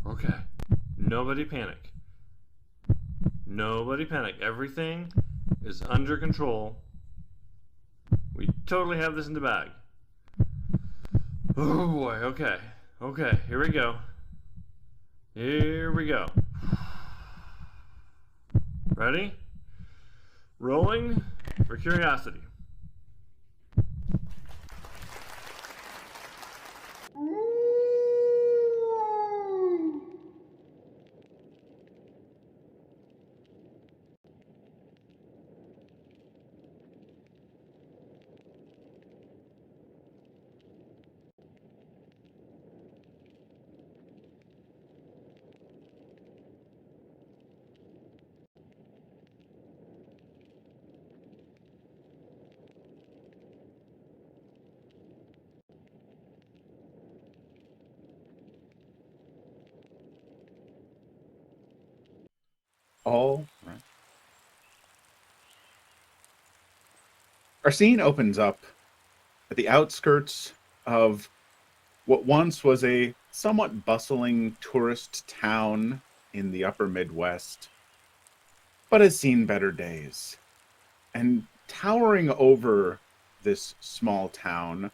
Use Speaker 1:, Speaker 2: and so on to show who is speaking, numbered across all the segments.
Speaker 1: Okay. Nobody panic. Nobody panic. Everything is under control. We totally have this in the bag. Oh boy, okay. Okay, here we go. Here we go. Ready? Rolling for curiosity.
Speaker 2: All right. Our scene opens up at the outskirts of what once was a somewhat bustling tourist town in the upper Midwest, but has seen better days. And towering over this small town,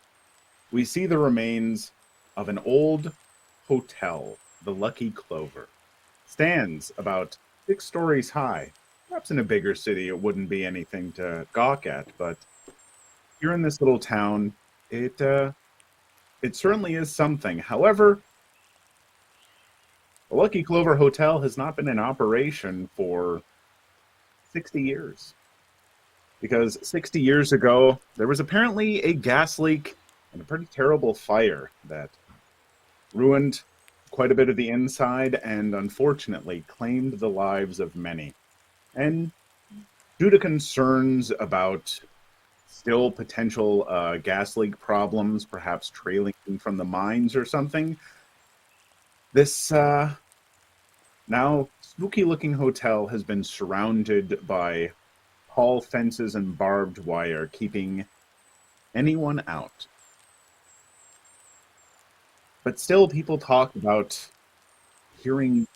Speaker 2: we see the remains of an old hotel, the Lucky Clover. Stands about 6 stories high. Perhaps in a bigger city it wouldn't be anything to gawk at, but here in this little town, it certainly is something. However, the Lucky Clover Hotel has not been in operation for 60 years. Because 60 years ago, there was apparently a gas leak and a pretty terrible fire that ruined quite a bit of the inside and unfortunately claimed the lives of many. And due to concerns about still potential gas leak problems, perhaps trailing from the mines or something, this now spooky looking hotel has been surrounded by tall fences and barbed wire, keeping anyone out. But still, people talk about hearing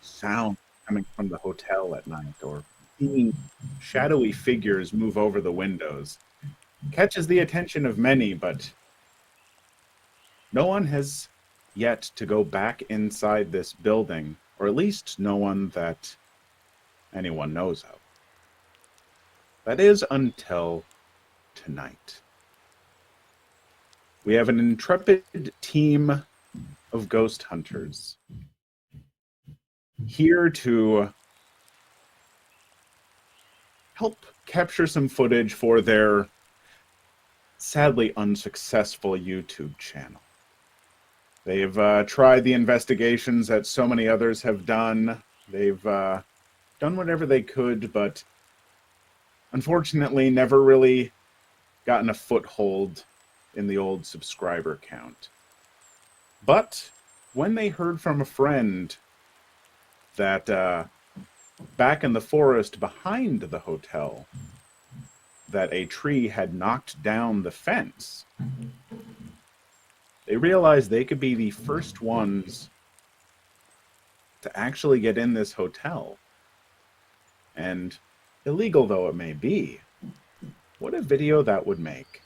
Speaker 2: sound coming from the hotel at night or seeing shadowy figures move over the windows. Catches the attention of many, but no one has yet to go back inside this building, or at least no one that anyone knows of. That is until tonight. We have an intrepid team of ghost hunters here to help capture some footage for their sadly unsuccessful YouTube channel. They've tried the investigations that so many others have done. They've done whatever they could, but unfortunately never really gotten a foothold in the old subscriber count. But when they heard from a friend that back in the forest behind the hotel, that a tree had knocked down the fence, they realized they could be the first ones to actually get in this hotel. And illegal though it may be, what a video that would make.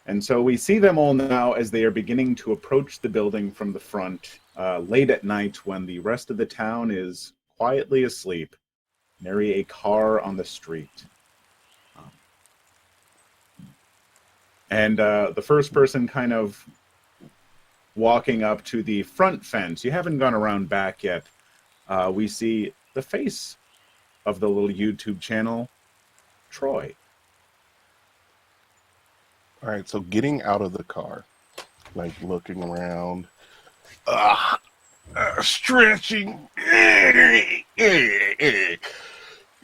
Speaker 2: And so we see them all now as they are beginning to approach the building from the front, late at night when the rest of the town is quietly asleep, nary a car on the street. And the first person kind of walking up to the front fence, you haven't gone around back yet, we see the face of the little YouTube channel, Troy.
Speaker 3: All right, so getting out of the car, like looking around, stretching.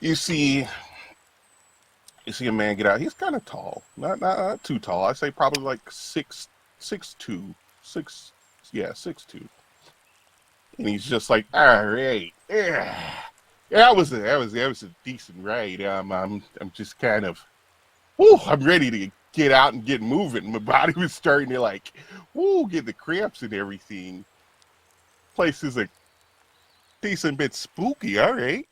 Speaker 3: You see a man get out. He's kind of tall, not too tall. I say probably like 6'2", 6'2", and he's just like, all right, yeah, that was a decent ride. I'm just kind of, I'm ready to get out and get moving. My body was starting to like, get the cramps and everything. place is a decent bit spooky. All right.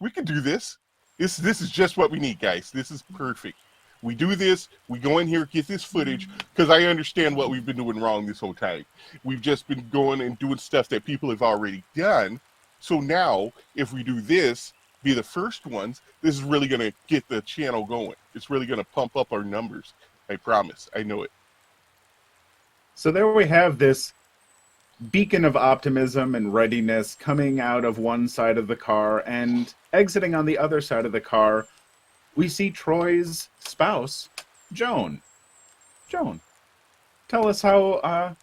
Speaker 3: We can do this. This is just what we need, guys. This is perfect. We do this. We go in here, get this footage, because I understand what we've been doing wrong this whole time. We've just been going and doing stuff that people have already done. So now, if we do this, be the first ones, this is really going to get the channel going. It's really going to pump up our numbers. I promise. I know it.
Speaker 2: So there we have this beacon of optimism and readiness coming out of one side of the car, and exiting on the other side of the car, we see Troy's spouse, Joan. Joan, tell us how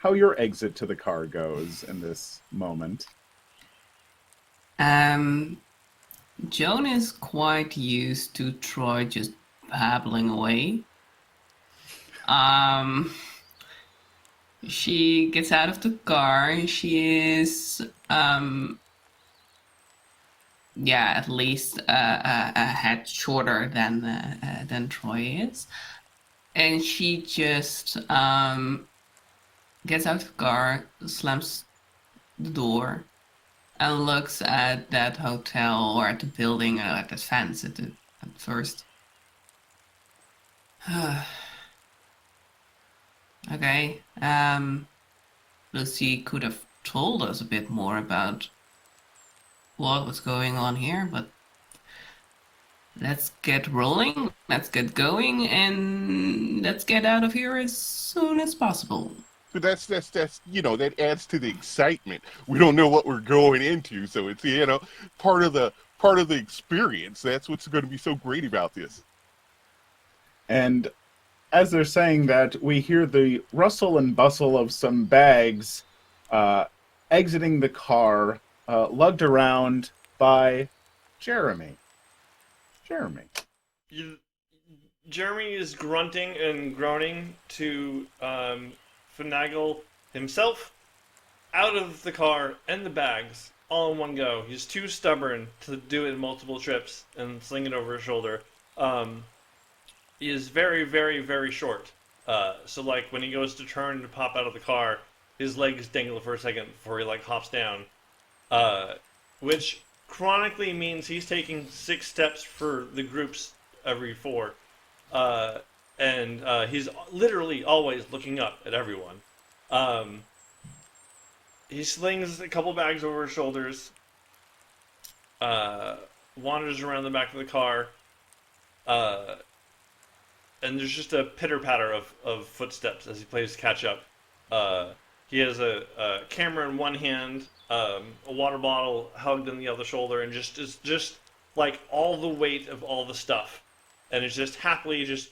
Speaker 2: your exit to the car goes in this moment.
Speaker 4: Joan is quite used to Troy just babbling away. She gets out of the car and she is, at least a head shorter than Troy is. And she just gets out of the car, slams the door, and looks at that hotel or at the building, at the fence at first. Okay, Lucy could have told us a bit more about what was going on here, but let's get rolling, let's get going, and let's get out of here as soon as possible.
Speaker 3: But that's that adds to the excitement. We don't know what we're going into, so it's part of the experience. That's what's going to be so great about this.
Speaker 2: And as they're saying that, we hear the rustle and bustle of some bags exiting the car, lugged around by Jeremy.
Speaker 1: Jeremy is grunting and groaning to finagle himself out of the car and the bags all in one go. He's too stubborn to do it in multiple trips and sling it over his shoulder. He is very, very, very short. So like when he goes to turn to pop out of the car, his legs dangle for a second before he hops down. Which chronically means he's taking 6 steps for the groups every 4. And he's literally always looking up at everyone. He slings a couple bags over his shoulders, wanders around the back of the car, and there's just a pitter-patter of footsteps as he plays catch-up. He has a camera in one hand, a water bottle hugged on the other shoulder, and just like all the weight of all the stuff. And it's just happily just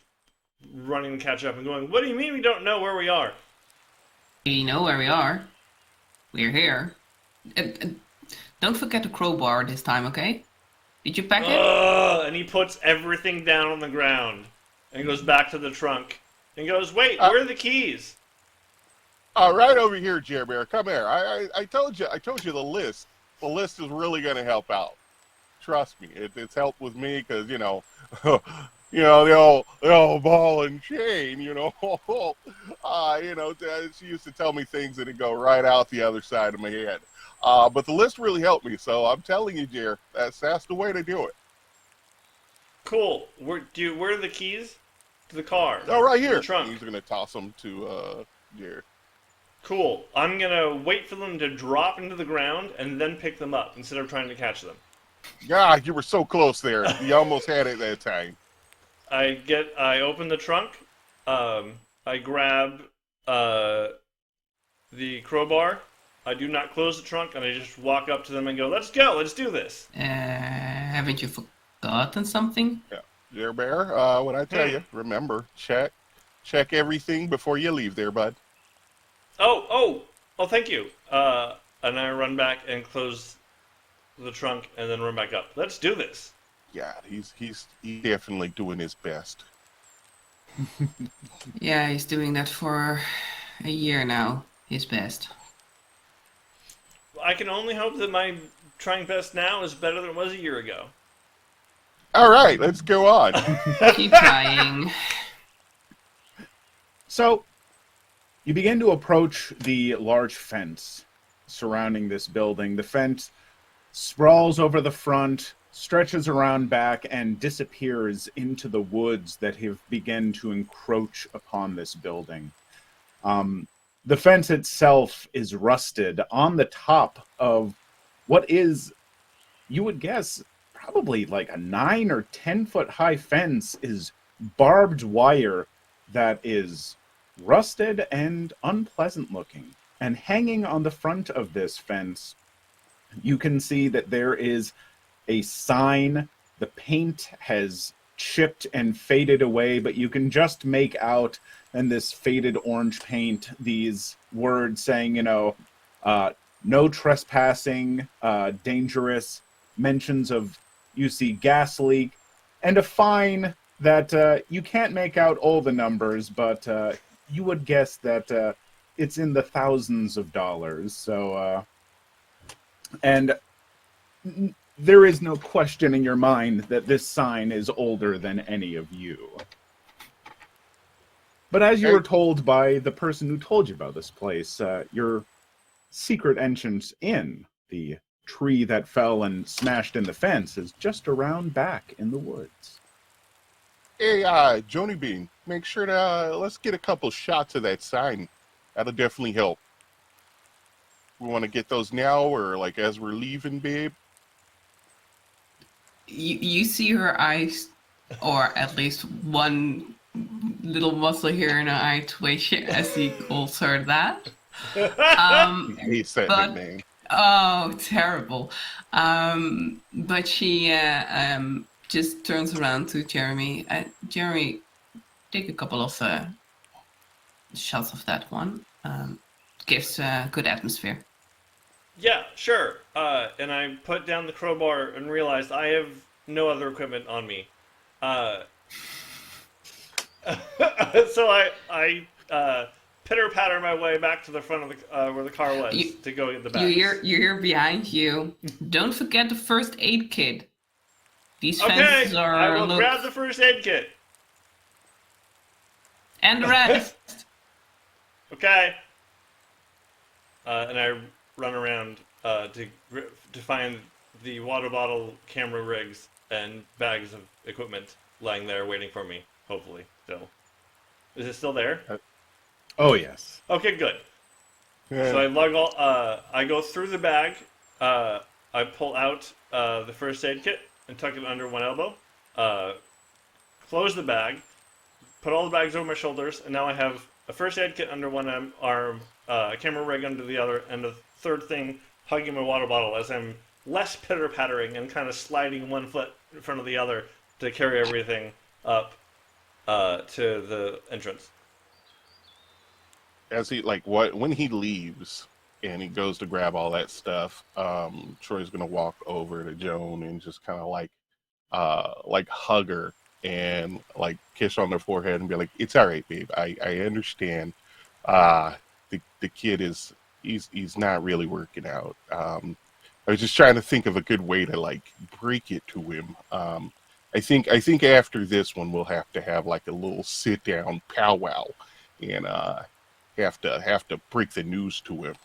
Speaker 1: running to catch up and going, "What do you mean we don't know where we are?"
Speaker 4: We know where we are. We're here. Don't forget the crowbar this time, okay? Did you pack it?
Speaker 1: And he puts everything down on the ground and goes back to the trunk and goes, "Wait, where are the keys?"
Speaker 3: Right over here, Jeremy. Come here. I told you the list. The list is really going to help out. Trust me, it's helped with me because the old ball and chain. She used to tell me things that would go right out the other side of my head. But the list really helped me, so I'm telling you, Jer, that's the way to do it.
Speaker 1: Cool. Where are the keys to the car?
Speaker 3: Oh, right here.
Speaker 1: The trunk.
Speaker 3: He's gonna toss them to Jer.
Speaker 1: Cool. I'm gonna wait for them to drop into the ground and then pick them up instead of trying to catch them.
Speaker 3: God, you were so close there. You almost had it that time.
Speaker 1: I open the trunk. I grab the crowbar. I do not close the trunk, and I just walk up to them and go, "Let's go. Let's do this."
Speaker 4: Haven't you forgotten something?
Speaker 3: Yeah, Jer Bear. When I tell you, remember, check everything before you leave, there, bud.
Speaker 1: Oh! Thank you. And I run back and close the trunk, and then run back up. Let's do this.
Speaker 3: Yeah, he's definitely doing his best.
Speaker 4: Yeah, he's doing that for a year now. His best.
Speaker 1: I can only hope that my trying best now is better than it was a year ago.
Speaker 3: All right, let's go on.
Speaker 4: Keep trying.
Speaker 2: So, You begin to approach the large fence surrounding this building. The fence sprawls over the front, stretches around back, and disappears into the woods that have begun to encroach upon this building. The fence itself is rusted. On the top of what is, you would guess, probably like a 9 or 10 foot high fence is barbed wire that is rusted and unpleasant looking. And hanging on the front of this fence, you can see that there is a sign. The paint has chipped and faded away, but you can just make out in this faded orange paint these words saying, no trespassing, dangerous, mentions of you see gas leak, and a fine that you can't make out all the numbers, but you would guess that it's in the thousands of dollars. So, and there is no question in your mind that this sign is older than any of you. But as you were told by the person who told you about this place, your secret entrance in, the tree that fell and smashed in the fence, is just around back in the woods.
Speaker 3: Hey, Joni Bean, make sure to let's get a couple shots of that sign. That'll definitely help. We want to get those now, or like as we're leaving, babe?
Speaker 4: You see her eyes, or at least one little muscle here in her eye twitch as he calls her that.
Speaker 3: He said
Speaker 4: but-
Speaker 3: nickname.
Speaker 4: Oh, terrible. But she just turns around to Jeremy. Jeremy, take a couple of shots of that one. Gives a good atmosphere.
Speaker 1: Yeah, sure. And I put down the crowbar and realized I have no other equipment on me. So I pitter-patter my way back to the front of the where the car was to go get the bags.
Speaker 4: You hear behind you. Don't forget the first aid kit. These
Speaker 1: Okay,
Speaker 4: fences are
Speaker 1: I will grab the first aid kit.
Speaker 4: and the rest.
Speaker 1: Okay. And I run around to find the water bottle, camera rigs, and bags of equipment lying there waiting for me. Hopefully, still. Is it still there?
Speaker 2: Oh, yes.
Speaker 1: Okay, good.
Speaker 3: Yeah.
Speaker 1: So I lug all. I go through the bag. I pull out the first aid kit and tuck it under one elbow. Close the bag. Put all the bags over my shoulders, and now I have a first aid kit under one arm, a camera rig under the other, and a third thing hugging my water bottle as I'm less pitter-pattering and kind of sliding one foot in front of the other to carry everything up to the entrance.
Speaker 3: As he when he leaves and he goes to grab all that stuff, Troy's gonna walk over to Joan and just kind of like hug her and like kiss on their forehead and be like, "It's all right, babe. I understand. The kid he's not really working out. I was just trying to think of a good way to like break it to him. I think after this one we'll have to have like a little sit down powwow and have to break the news to him."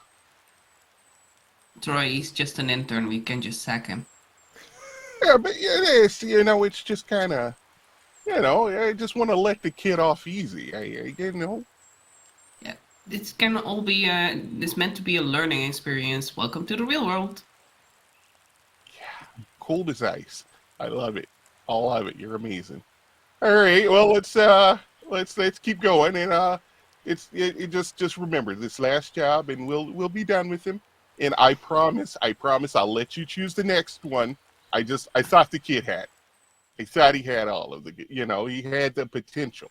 Speaker 4: Troy, he's just an intern. We can just sack him.
Speaker 3: Yeah, but it is, it's just kind of, I just want to let the kid off easy.
Speaker 4: Yeah, it's can all be. It's meant to be a learning experience. Welcome to the real world.
Speaker 3: Yeah, cold as ice. I love it. All of it. You're amazing. All right, well let's keep going and just remember this last job and we'll be done with him. And I promise I'll let you choose the next one. I thought the kid had. I thought he had all of the, he had the potential.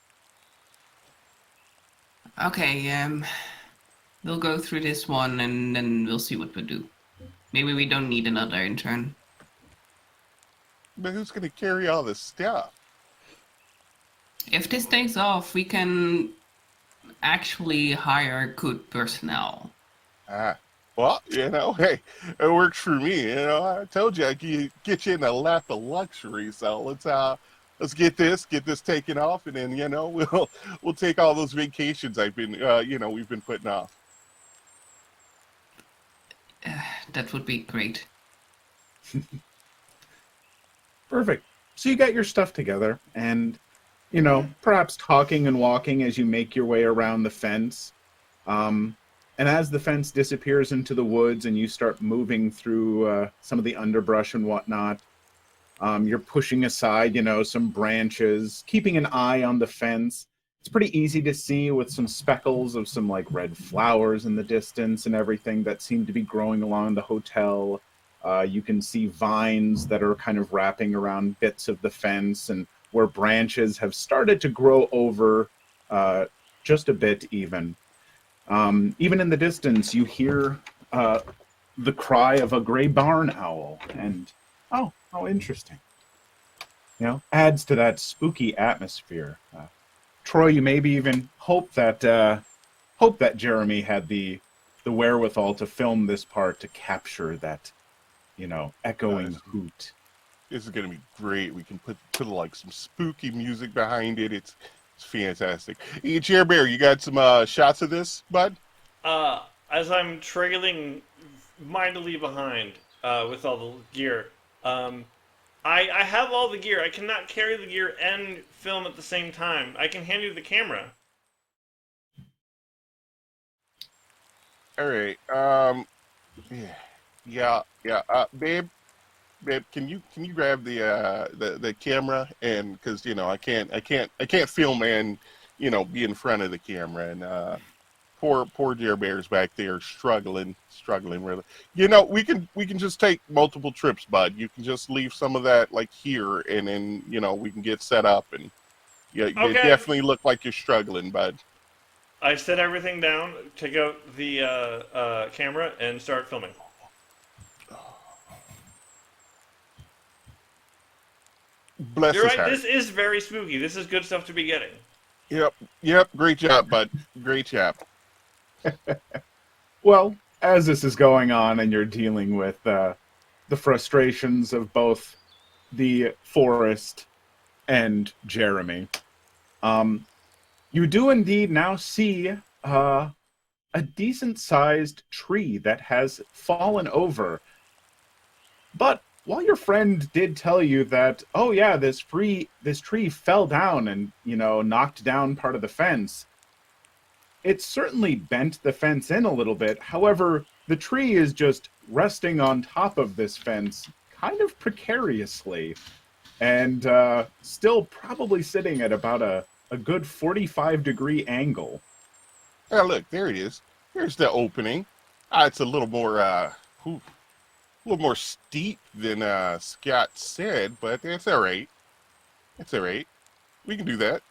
Speaker 4: Okay, we'll go through this one and then we'll see what we do. Maybe we don't need another intern.
Speaker 3: But who's going to carry all this stuff?
Speaker 4: If this takes off, we can actually hire good personnel.
Speaker 3: Well, hey, it works for me. I told you I could get you in a lap of luxury. So let's get this taken off, and then we'll take all those vacations I've been we've been putting off.
Speaker 4: That would be great.
Speaker 2: Perfect. So you got your stuff together, and perhaps talking and walking as you make your way around the fence. And as the fence disappears into the woods and you start moving through some of the underbrush and whatnot, you're pushing aside, some branches, keeping an eye on the fence. It's pretty easy to see with some speckles of some like red flowers in the distance and everything that seem to be growing along the hotel. You can see vines that are kind of wrapping around bits of the fence and where branches have started to grow over just a bit even. Even in the distance, you hear the cry of a gray barn owl, and oh, how interesting. Adds to that spooky atmosphere. Troy, you maybe even hope that Jeremy had the wherewithal to film this part to capture that, echoing hoot.
Speaker 3: This is gonna be great. We can put like some spooky music behind it. It's fantastic. Hey, Chair Bear, you got some shots of this, bud?
Speaker 1: As I'm trailing mightily behind with all the gear, I have all the gear. I cannot carry the gear and film at the same time. I can hand you the camera.
Speaker 3: All right. Yeah. Babe, can you grab the camera, and because I can't film and be in front of the camera, and poor Dear Bear's back there struggling really. We can just take multiple trips, bud. You can just leave some of that like here, and then we can get set up, and you definitely look like you're struggling, bud.
Speaker 1: I set everything down, take out the camera, and start filming.
Speaker 3: Bless
Speaker 1: You're
Speaker 3: his
Speaker 1: right,
Speaker 3: heart.
Speaker 1: this is very spooky. This is good stuff to be getting.
Speaker 3: Yep. Great job, bud. Great job.
Speaker 2: Well, as this is going on and you're dealing with the frustrations of both the forest and Jeremy, you do indeed now see a decent-sized tree that has fallen over. But while your friend did tell you that, oh yeah, this tree fell down and, knocked down part of the fence, it certainly bent the fence in a little bit. However, the tree is just resting on top of this fence kind of precariously and still probably sitting at about a good 45-degree angle.
Speaker 3: Oh, look, there it is. Here's the opening. It's a little more steep than Scott said, but that's all right. That's all right. We can do that.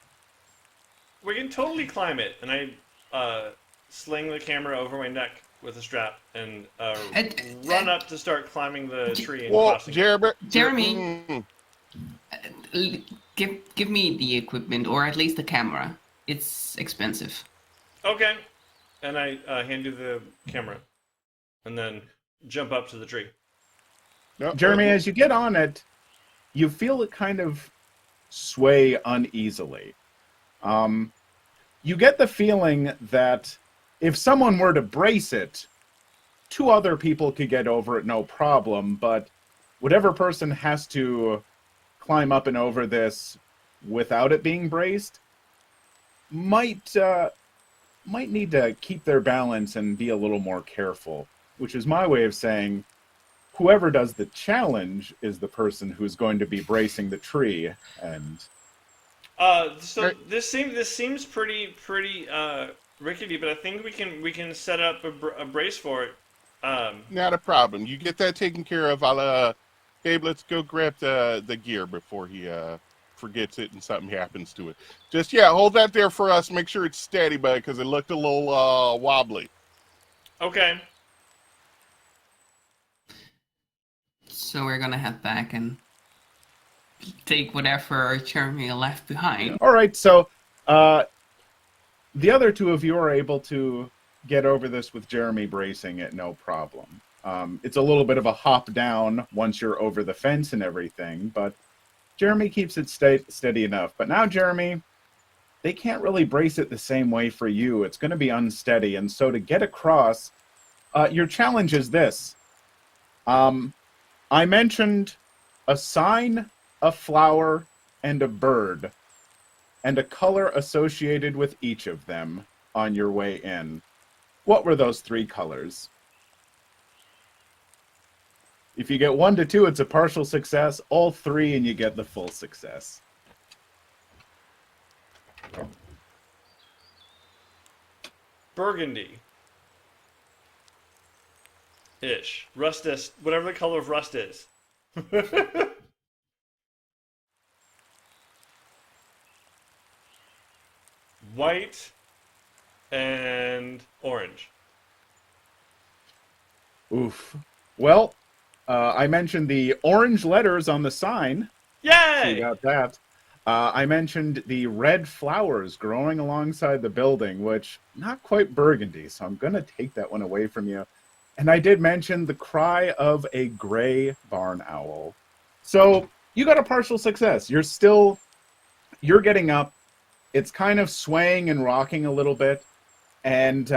Speaker 1: We can totally climb it. And I sling the camera over my neck with a strap and run up to start climbing the tree and crossing.
Speaker 4: Jeremy, give me the equipment, or at least the camera. It's expensive.
Speaker 1: Okay. And I hand you the camera. And then jump up to the tree.
Speaker 2: Jeremy, as you get on it, you feel it kind of sway uneasily. You get the feeling that if someone were to brace it, 2 other people could get over it no problem, but whatever person has to climb up and over this without it being braced might need to keep their balance and be a little more careful, which is my way of saying whoever does the challenge is the person who's going to be bracing the tree. And
Speaker 1: this seems pretty rickety, but I think we can set up a brace for it.
Speaker 3: Not a problem. You get that taken care of. Babe, let's go grab the gear before he forgets it and something happens to it. Just hold that there for us. Make sure it's steady, bud, because it looked a little wobbly.
Speaker 1: Okay.
Speaker 4: So we're gonna head back and take whatever Jeremy left behind.
Speaker 2: All right, so the other 2 of you are able to get over this with Jeremy bracing it, no problem. It's a little bit of a hop down once you're over the fence and everything, but Jeremy keeps it steady enough. But now, Jeremy, they can't really brace it the same way for you. It's going to be unsteady. And so to get across, your challenge is this. I mentioned a sign, a flower, and a bird, and a color associated with each of them on your way in. What were those 3 colors? If you get 1 to 2, it's a partial success. All 3, and you get the full success.
Speaker 1: Burgundy. Ish. Rust-ish. Whatever the color of rust is. White and orange.
Speaker 2: Oof. Well, I mentioned the orange letters on the sign. So you
Speaker 1: Yay!
Speaker 2: got that. I mentioned the red flowers growing alongside the building, which not quite burgundy, so I'm going to take that one away from you. And I did mention the cry of a gray barn owl. So you got a partial success. You're getting up. It's kind of swaying and rocking a little bit. And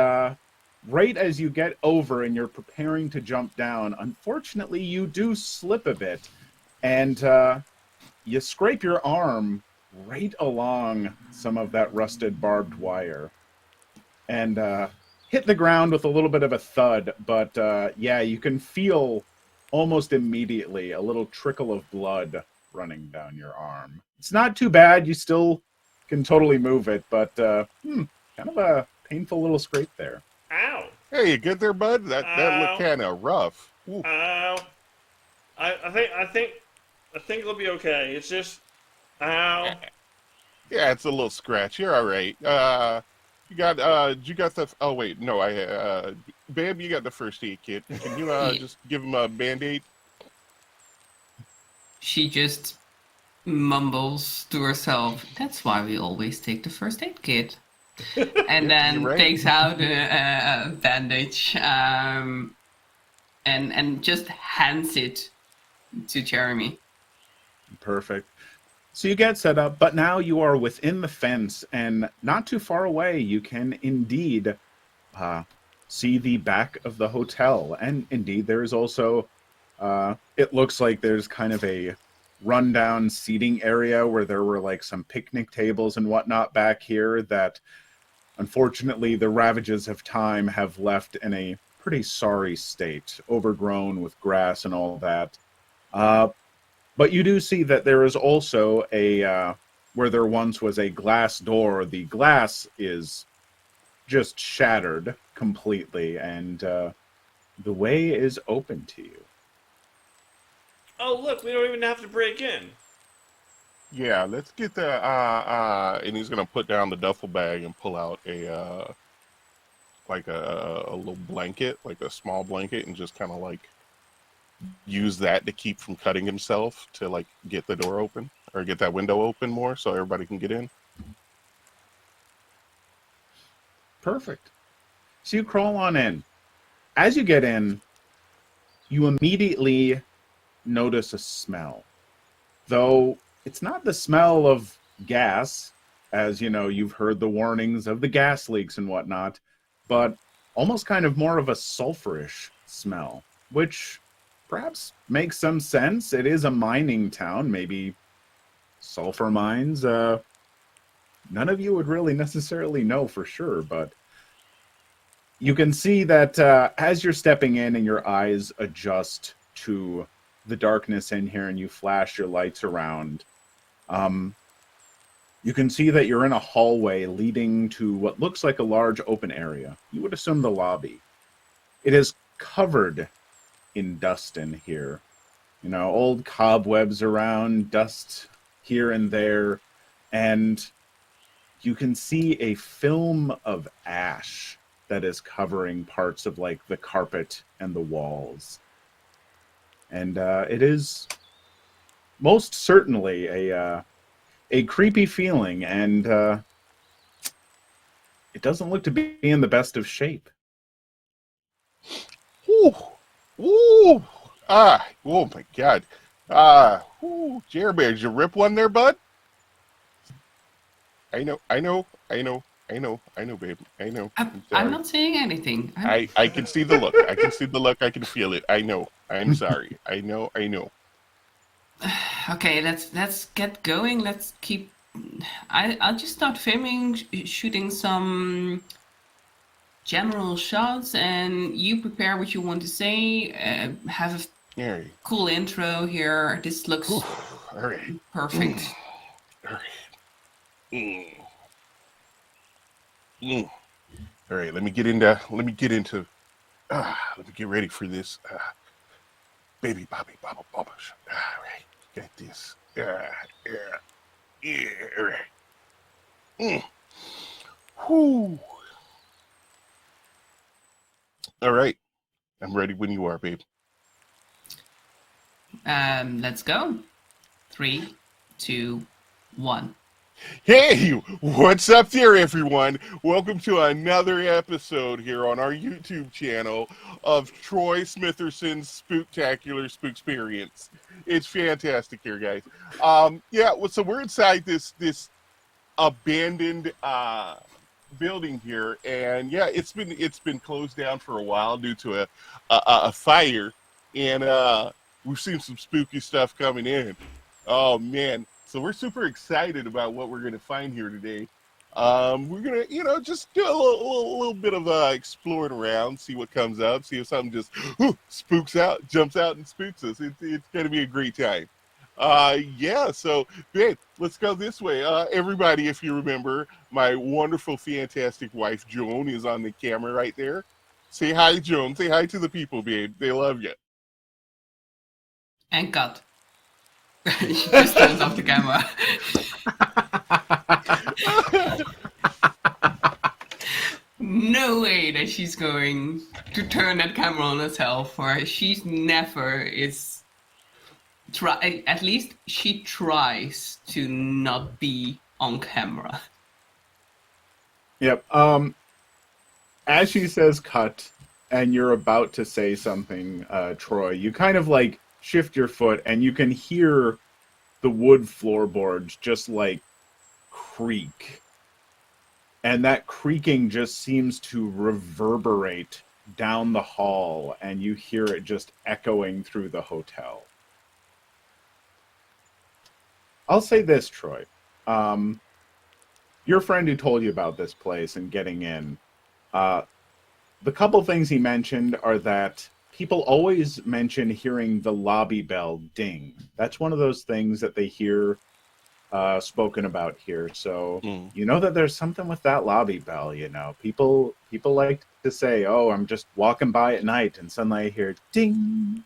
Speaker 2: right as you get over and you're preparing to jump down, unfortunately, you do slip a bit. And you scrape your arm right along some of that rusted barbed wire. And hit the ground with a little bit of a thud. But yeah, you can feel almost immediately a little trickle of blood running down your arm. It's not too bad. You still can totally move it, but kind of a painful little scrape there.
Speaker 1: Ow!
Speaker 3: Hey, you good there, bud? That looked kind of rough. Ooh.
Speaker 1: Ow! I think it'll be okay. It's just, ow.
Speaker 3: Yeah, it's a little scratch. You're all right. You got the? Oh wait, no. Bam, you got the first aid kit. Can you just give him a Band-Aid?
Speaker 4: She just mumbles to herself, "That's why we always take the first aid kit." And then
Speaker 3: Right.
Speaker 4: takes out a bandage and just hands it to Jeremy.
Speaker 2: Perfect. So you get set up, but now you are within the fence, and not too far away, you can indeed see the back of the hotel. And indeed, there's also, it looks like there's kind of a rundown seating area where there were like some picnic tables and whatnot back here that, unfortunately, the ravages of time have left in a pretty sorry state, overgrown with grass and all that. But you do see that there is also a, where there once was a glass door, the glass is just shattered completely, and the way is open to you.
Speaker 1: Oh, look, we don't even have to break in.
Speaker 3: Yeah, let's get the and he's gonna put down the duffel bag and pull out a like a little blanket, like a small blanket, and just kind of like use that to keep from cutting himself to like get the door open or get that window open more so everybody can get in.
Speaker 2: Perfect. So you crawl on in. As you get in, you immediately notice a smell. Though it's not the smell of gas, as you know, you've heard the warnings of the gas leaks and whatnot, but almost kind of more of a sulfurish smell, which perhaps makes some sense. It is a mining town, maybe sulfur mines. None of you would really necessarily know for sure, but you can see that as you're stepping in and your eyes adjust to the darkness in here and you flash your lights around, you can see that you're in a hallway leading to what looks like a large open area. You would assume the lobby. It is covered in dust in here. You know, old cobwebs around, dust here and there, and you can see a film of ash that is covering parts of like the carpet and the walls. And it is most certainly a creepy feeling, and it doesn't look to be in the best of shape.
Speaker 3: Ooh, ooh, oh my God! Jeremy, did you rip one there, bud? I know, babe. I know.
Speaker 4: I'm
Speaker 3: sorry.
Speaker 4: not saying anything.
Speaker 3: I can see the look. I can see the look. I can feel it. I know. I'm sorry. I know.
Speaker 4: Okay, let's get going. Let's keep. I'll just start filming, shooting some general shots, and you prepare what you want to say. Have a cool intro here. This looks
Speaker 3: all right.
Speaker 4: Perfect.
Speaker 3: All right. All right. Let me get ready for this. Baby Bobby Bobble Bobble. All right. Got this. Yeah. All right. Whew. All right. I'm ready when you are, babe.
Speaker 4: Let's go. 3, 2, 1.
Speaker 3: Hey, what's up there, everyone? Welcome to another episode here on our YouTube channel of Troy Smitherson's Spooktacular Spooksperience. It's fantastic here, guys. So we're inside this abandoned building here, and yeah, it's been closed down for a while due to a fire, and we've seen some spooky stuff coming in. Oh man. So we're super excited about what we're going to find here today. We're going to, just do a little bit of exploring around, see what comes up, see if something just jumps out and spooks us. It's going to be a great time. So, babe, let's go this way. Everybody, if you remember, my wonderful, fantastic wife, Joan, is on the camera right there. Say hi, Joan. Say hi to the people, babe. They love you.
Speaker 4: And cut. She just turns off the camera. No way that she's going to turn that camera on herself, or she's never is try. At least she tries to not be on camera.
Speaker 2: Yep. As she says cut, and you're about to say something, Troy, you kind of like shift your foot, and you can hear the wood floorboards just like creak. And that creaking just seems to reverberate down the hall, and you hear it just echoing through the hotel. I'll say this, Troy. Your friend who told you about this place and getting in, the couple things he mentioned are that people always mention hearing the lobby bell ding. That's one of those things that they hear spoken about here. So you know that there's something with that lobby bell. People like to say, "Oh, I'm just walking by at night and suddenly I hear ding."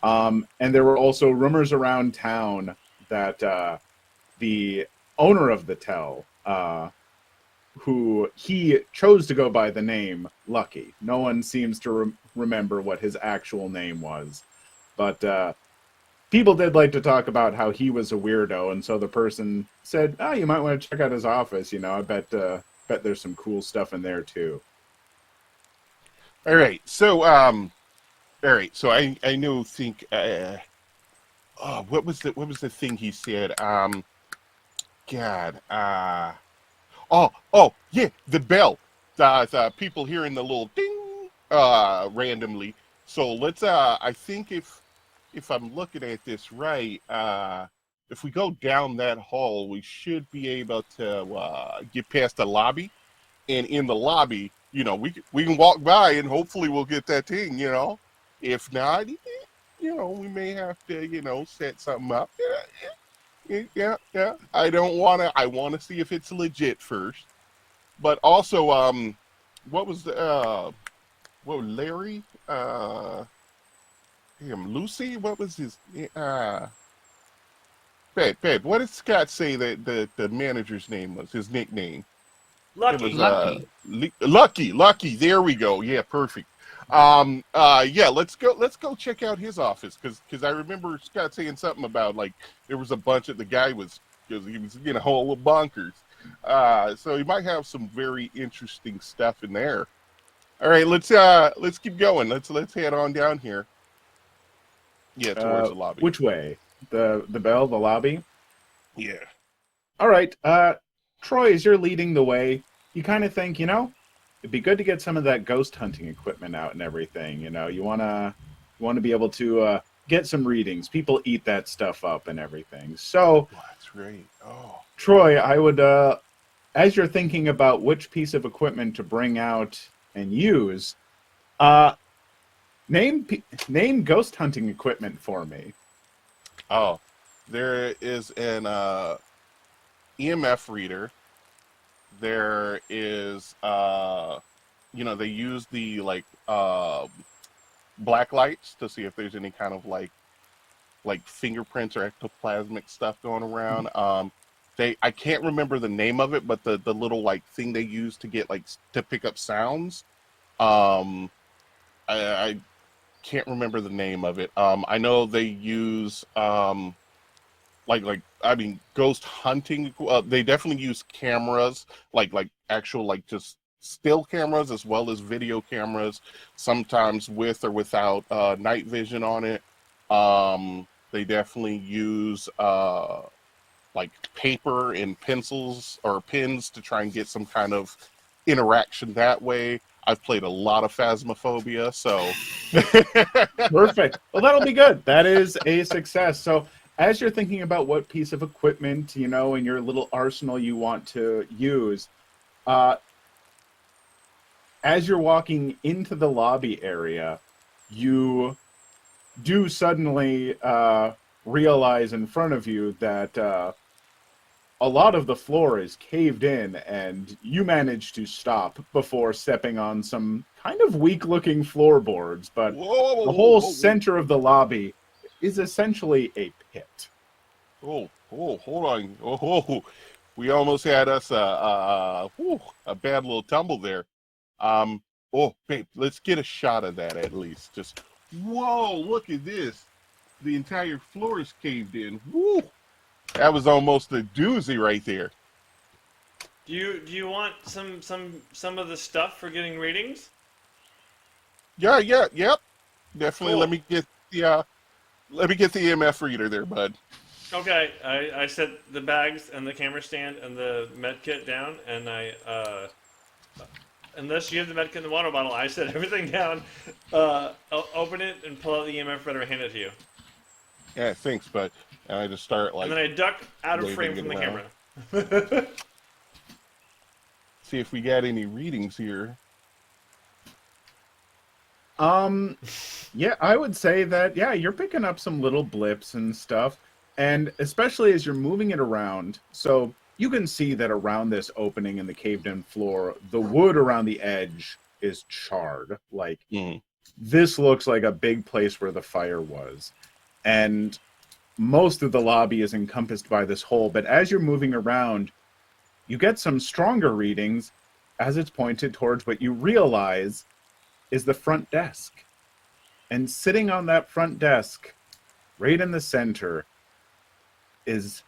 Speaker 2: And there were also rumors around town that the owner of the tell, who he chose to go by the name Lucky. No one seems to remember what his actual name was. But people did like to talk about how he was a weirdo, and so the person said, "Oh, you might want to check out his office. I bet there's some cool stuff in there too."
Speaker 3: All right. So I know. What was the thing he said? Yeah, the bell. The people hearing the little ding randomly. So let's. I think if I'm looking at this right, if we go down that hall, we should be able to get past the lobby, and in the lobby, we can walk by and hopefully we'll get that thing. If not, we may have to set something up. Yeah. I want to see if it's legit first. But also, what was Larry? Lucy? What was his? Babe, what did Scott say that the manager's name was? His nickname?
Speaker 1: Lucky.
Speaker 3: It was, Lucky. There we go. Yeah, perfect. Let's go check out his office because I remember Scott saying something about like there was a bunch of the guy was because he was a little bonkers. So he might have some very interesting stuff in there. All right, let's keep going. Let's head on down here. Yeah, towards the lobby.
Speaker 2: Which way? the bell, the lobby.
Speaker 3: Yeah.
Speaker 2: All right, Troy, as you're leading the way, you kind of think, it'd be good to get some of that ghost hunting equipment out and everything. You wanna be able to get some readings. People eat that stuff up and everything. So,
Speaker 3: Oh, that's right. Oh.
Speaker 2: Troy, I would, as you're thinking about which piece of equipment to bring out and use, name ghost hunting equipment for me.
Speaker 3: Oh. There is an EMF reader. There is they use the black lights to see if there's any kind of like fingerprints or ectoplasmic stuff going around. I can't remember the name of it, but the little like thing they use to get to pick up sounds. I can't remember the name of it. I know they use ghost hunting. They definitely use cameras, like actual just still cameras as well as video cameras, sometimes with or without night vision on it. They definitely use paper and pencils or pens to try and get some kind of interaction that way. I've played a lot of Phasmophobia, so
Speaker 2: Perfect. Well, that'll be good. That is a success. So, as you're thinking about what piece of equipment, in your little arsenal you want to use, as you're walking into the lobby area, you do suddenly realize in front of you that a lot of the floor is caved in, and you manage to stop before stepping on some kind of weak-looking floorboards, but the whole center of the lobby is essentially a pit.
Speaker 3: Oh, hold on. Oh, we almost had us a bad little tumble there. Babe, let's get a shot of that at least. Just, whoa, look at this. The entire floor is caved in. Woo! That was almost a doozy right there.
Speaker 1: Do you want some of the stuff for getting readings?
Speaker 3: Yep. Definitely.
Speaker 1: Cool.
Speaker 3: Let me get the EMF reader there, bud.
Speaker 1: Okay, I set the bags and the camera stand and the med kit down, and unless you have the med kit in the water bottle, I set everything down. I'll open it and pull out the EMF reader and hand it to you.
Speaker 3: Yeah, thanks, bud. And I just start
Speaker 1: and then I duck out of frame from the camera.
Speaker 3: See if we got any readings here.
Speaker 2: Yeah, I would say that, you're picking up some little blips and stuff, and especially as you're moving it around, so you can see that around this opening in the caved-in floor, the wood around the edge is charred. This looks like a big place where the fire was. And most of the lobby is encompassed by this hole, but as you're moving around, you get some stronger readings as it's pointed towards what you realize is the front desk. And sitting on that front desk, right in the center, is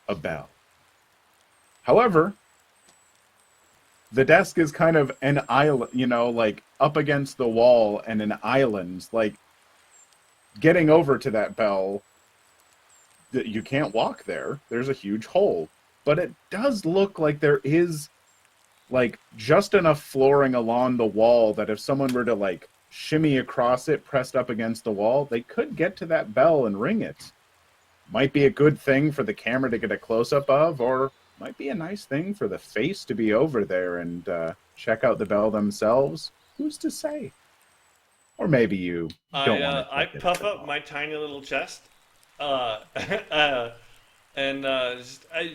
Speaker 2: a bell. However, the desk is kind of an island, up against the wall and an island, getting over to that bell, you can't walk there. There's a huge hole. But it does look like there is, just enough flooring along the wall that if someone were to, shimmy across it, pressed up against the wall, they could get to that bell and ring it. Might be a good thing for the camera to get a close-up of, or might be a nice thing for the face to be over there and check out the bell themselves. Who's to say? Or maybe you don't want to.
Speaker 1: I puff up my tiny little chest, do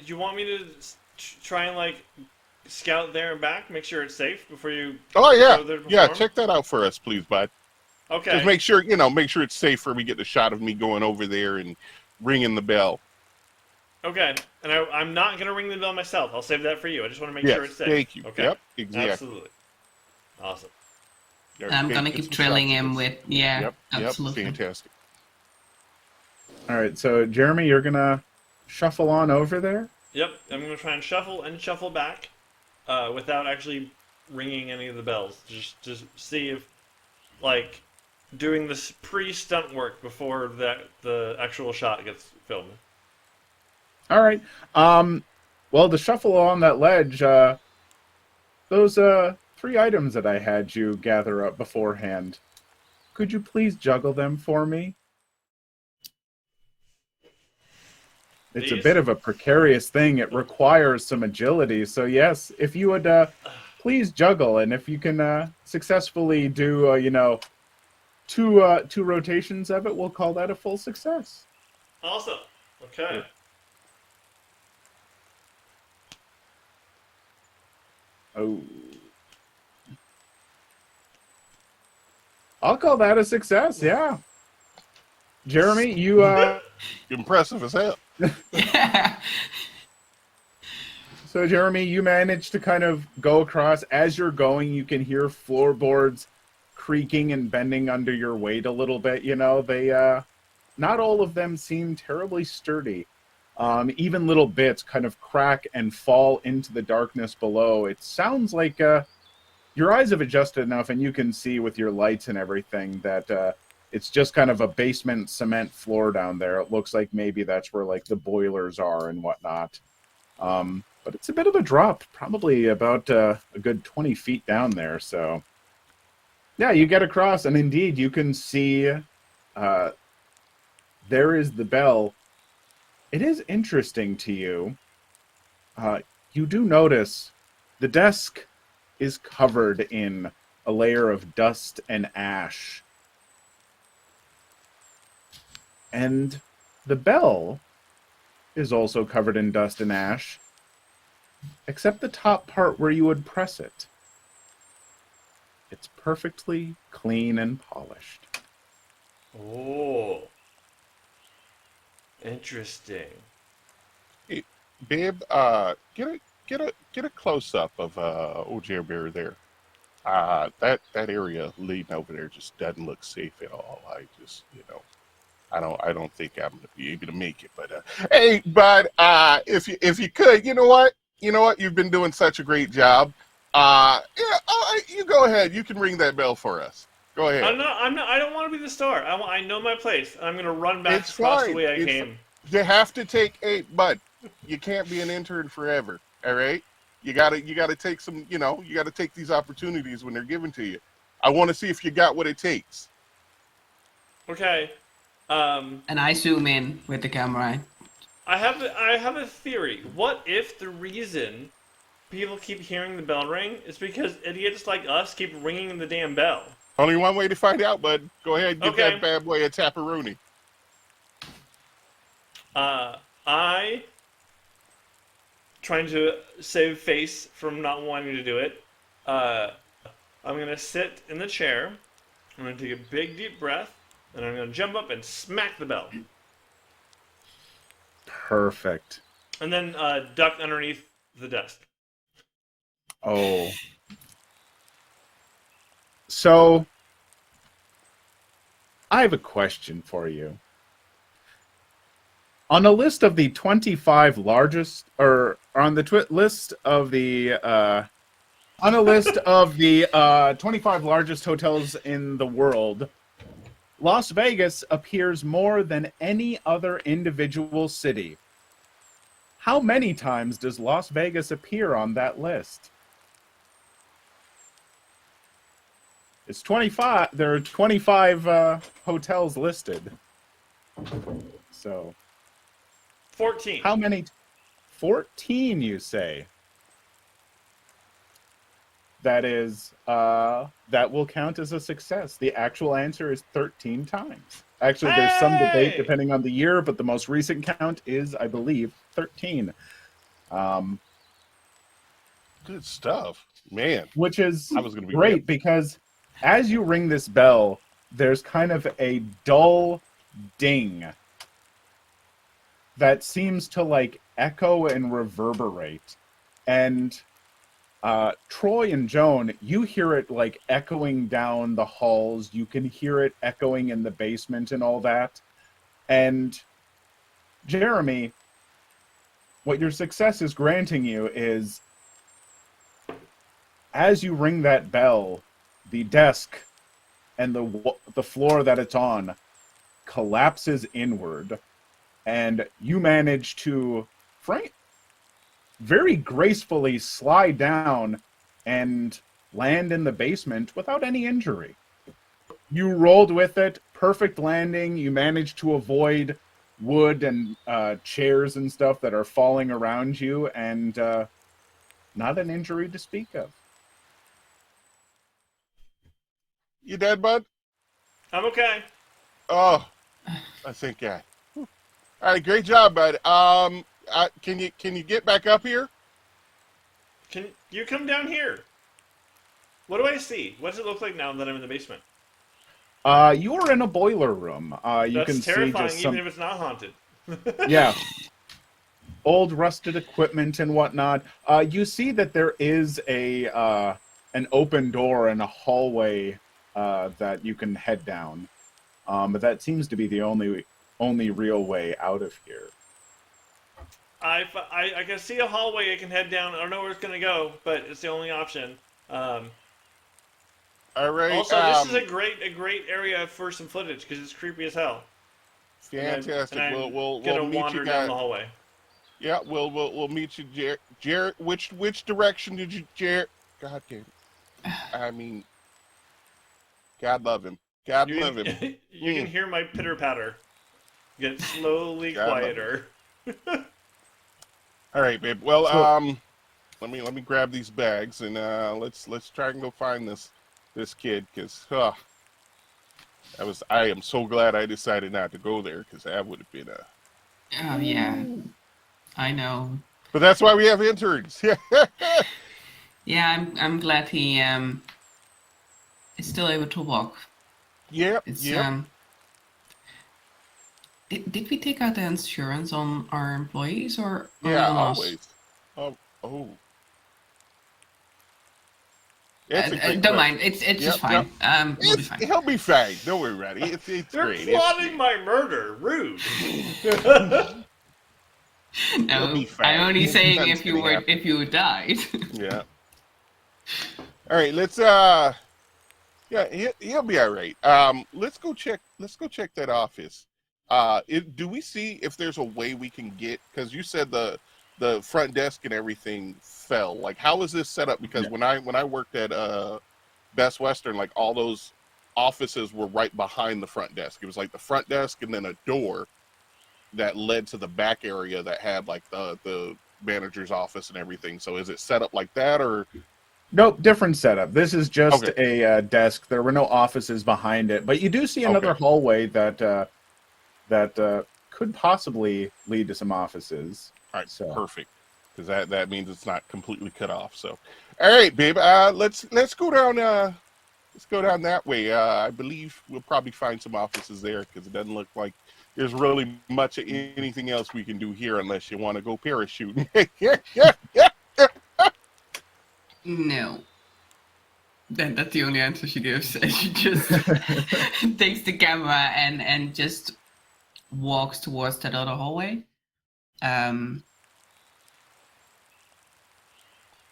Speaker 1: you want me to try and scout there and back, make sure it's safe before you?
Speaker 3: Oh yeah,
Speaker 1: go there to
Speaker 3: yeah.
Speaker 1: perform?
Speaker 3: Check that out for us, please, bud.
Speaker 1: Okay.
Speaker 3: Just make sure it's safe for we get the shot of me going over there and ringing the bell.
Speaker 1: Okay, and I'm not gonna ring the bell myself. I'll save that for you. I just want to make sure it's safe.
Speaker 3: Thank you.
Speaker 1: Okay.
Speaker 3: Yep, exactly.
Speaker 1: Absolutely. Awesome.
Speaker 4: I'm gonna keep trailing him with absolutely.
Speaker 3: Yep, fantastic.
Speaker 2: All right, so Jeremy, you're gonna shuffle on over there.
Speaker 1: Yep, I'm gonna try and shuffle back, without actually ringing any of the bells. Just see if, doing this pre-stunt work before the actual shot gets filmed.
Speaker 2: All right. Well, to shuffle along that ledge, those 3 items that I had you gather up beforehand, could you please juggle them for me? It's a
Speaker 1: These?
Speaker 2: bit of a precarious thing. It requires some agility. So yes, if you would please juggle, and if you can successfully do two rotations of it, we'll call that a full success.
Speaker 1: Awesome. Okay.
Speaker 2: Oh. I'll call that a success, yeah. Jeremy, you
Speaker 3: Impressive as hell.
Speaker 4: Yeah.
Speaker 2: so Jeremy, you managed to kind of go across. As you're going, you can hear floorboards creaking and bending under your weight a little bit. They not all of them seem terribly sturdy. Even little bits kind of crack and fall into the darkness below. It sounds like your eyes have adjusted enough, and you can see with your lights and everything that it's just kind of a basement cement floor down there. It looks like maybe that's where like the boilers are and whatnot. But it's a bit of a drop, probably about a good 20 feet down there. So yeah, you get across, and indeed you can see there is the bell. It is interesting to you. You do notice the desk is covered in a layer of dust and ash. And the bell is also covered in dust and ash, except the top part where you would press it. It's perfectly clean and polished.
Speaker 1: Oh. Interesting.
Speaker 3: Hey, babe, get a close up of old Jerry Bear there. That area leading over there just doesn't look safe at all. I just, I don't think I'm gonna be able to make it. But hey, bud, if you could, you know what, you've been doing such a great job. You go ahead. You can ring that bell for us. Go ahead.
Speaker 1: I don't want to be the star. I know my place. I'm gonna run back
Speaker 3: It's
Speaker 1: across the
Speaker 3: fine.
Speaker 1: way I came.
Speaker 3: You have to take bud. You can't be an intern forever. All right. You gotta take some. You gotta take these opportunities when they're given to you. I want to see if you got what it takes.
Speaker 1: Okay.
Speaker 4: And I zoom in with the camera.
Speaker 1: I have a theory. What if the reason people keep hearing the bell ring is because idiots like us keep ringing the damn bell?
Speaker 3: Only one way to find out, bud. Go ahead and give
Speaker 1: Okay.
Speaker 3: that bad boy a taparoonie.
Speaker 1: I trying to save face from not wanting to do it. I'm gonna sit in the chair. I'm gonna take a big deep breath, and I'm gonna jump up and smack the bell,
Speaker 2: Perfect.
Speaker 1: and then duck underneath the desk.
Speaker 2: Oh. So, I have a question for you. On a list of the 25 largest, or on the list of the, on a list of the 25 largest hotels in the world, Las Vegas appears more than any other individual city. How many times does Las Vegas appear on that list? It's 25. There are 25 hotels listed. So,
Speaker 1: 14.
Speaker 2: how many? 14, you say? That is, that will count as a success. The actual answer is 13 times. Actually, there's some debate
Speaker 1: Hey!
Speaker 2: depending on the year, but the most recent count is, I believe, 13.
Speaker 3: Good stuff, man.
Speaker 2: Which is
Speaker 3: I was gonna be
Speaker 2: great
Speaker 3: ripped.
Speaker 2: because as you ring this bell, there's kind of a dull ding that seems to like echo and reverberate. And Troy and Joan, you hear it like echoing down the halls. You can hear it echoing in the basement and all that. And Jeremy, what your success is granting you is as you ring that bell, the desk and the floor that it's on collapses inward, and you manage to very gracefully slide down and land in the basement without any injury. You rolled with it, perfect landing. You managed to avoid wood and chairs and stuff that are falling around you, and not an injury to speak of.
Speaker 3: You dead, bud?
Speaker 1: I'm okay.
Speaker 3: Oh, I think yeah. All right, great job, bud. Can you get back up here?
Speaker 1: Can you come down here? What do I see? What does it look like now that I'm in the basement?
Speaker 2: You are in a boiler room. You
Speaker 1: That's
Speaker 2: can
Speaker 1: terrifying,
Speaker 2: see just some,
Speaker 1: even if it's not haunted.
Speaker 2: yeah, old rusted equipment and whatnot. You see that there is an open door and a hallway that you can head down. But that seems to be the only real way out of here.
Speaker 1: I can see a hallway I can head down. I don't know where it's going to go, but it's the only option.
Speaker 3: All right.
Speaker 1: Also, this is a great area for some footage because it's creepy as hell.
Speaker 3: Fantastic. We'll
Speaker 1: gonna
Speaker 3: meet
Speaker 1: wander
Speaker 3: you
Speaker 1: down
Speaker 3: guys.
Speaker 1: the hallway.
Speaker 3: Yeah, we'll meet you, Jared. Which direction did you, Jared? God damn. I mean, God love him. God love him.
Speaker 1: You can hear my pitter patter get slowly
Speaker 3: God
Speaker 1: quieter.
Speaker 3: All right, babe. Well,
Speaker 2: So-
Speaker 3: let me grab these bags and let's try and go find this kid because I am so glad I decided not to go there because that would have been a.
Speaker 4: Oh yeah, I know.
Speaker 3: But that's why we have interns.
Speaker 4: Yeah, I'm glad he is still able to walk.
Speaker 3: Yep.
Speaker 4: It's
Speaker 3: Yep.
Speaker 4: Did we take out the insurance on our employees or
Speaker 3: Yeah.
Speaker 4: on us?
Speaker 3: Always. Oh. It's a great
Speaker 4: Don't
Speaker 3: question.
Speaker 4: mind. It's
Speaker 3: Yep,
Speaker 4: just fine. We'll be fine.
Speaker 3: He'll be fine. Don't worry about it. It's
Speaker 1: They're
Speaker 3: great.
Speaker 1: plotting my murder. Rude.
Speaker 4: No,
Speaker 3: be fine.
Speaker 4: I'm only saying
Speaker 3: Nothing's
Speaker 4: if you
Speaker 3: gonna happen.
Speaker 4: if you died.
Speaker 3: Yeah. All right. Let's. Yeah. He'll be all right. Let's go check that office. Do we see if there's a way we can get? Because you said the front desk and everything fell. Like, how is this set up? Because when I worked at Best Western, like all those offices were right behind the front desk. It was like the front desk and then a door that led to the back area that had like the manager's office and everything. So is it set up like that or?
Speaker 2: Nope, different setup. This is just
Speaker 3: Okay.
Speaker 2: a desk. There were no offices behind it, but you do see another
Speaker 3: Okay.
Speaker 2: hallway that could possibly lead to some offices.
Speaker 3: All right,
Speaker 2: So-
Speaker 3: perfect. Because that means it's not completely cut off. So, all right, babe. Let's go down. Let's go down that way. I believe we'll probably find some offices there because it doesn't look like there's really much of anything else we can do here unless you want to go parachuting.
Speaker 4: No. Then that's the only answer she gives. And she just takes the camera and just walks towards that other hallway.
Speaker 3: Very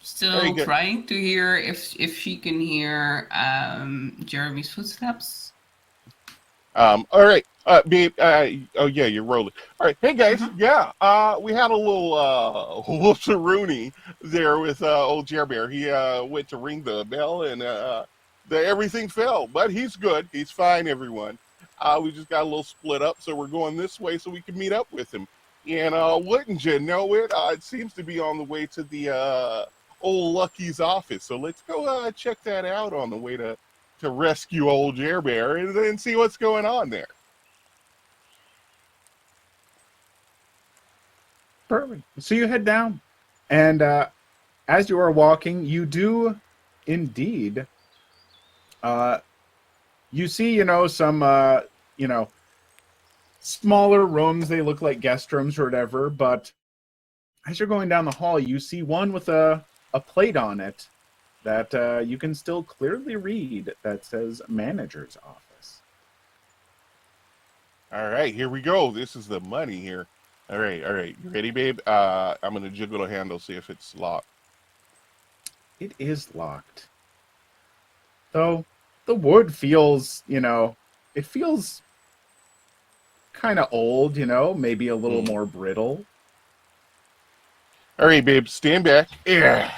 Speaker 4: Still
Speaker 3: good.
Speaker 4: trying to hear if she can hear Jeremy's footsteps.
Speaker 3: All right, babe. Oh yeah, you're rolling. All right, hey guys. Yeah, we had a little whoopsie there with old Jer Bear. He went to ring the bell and everything fell, but he's good. He's fine. Everyone. We just got a little split up, so we're going this way so we can meet up with him. And wouldn't you know it? It seems to be on the way to the old Lucky's office. So let's go check that out on the way to rescue old Jer Bear and then see what's going on there.
Speaker 2: Perfect. So you head down, and as you are walking, you do indeed. You see, some, smaller rooms. They look like guest rooms or whatever. But as you're going down the hall, you see one with a plate on it that you can still clearly read that says manager's office.
Speaker 3: All right, here we go. This is the money here. All right. You ready, babe? I'm going to jiggle the handle, see if it's locked.
Speaker 2: It is locked. Though, the wood feels, it feels kind of old, maybe a little more brittle.
Speaker 3: All right, babe, stand back. Yeah.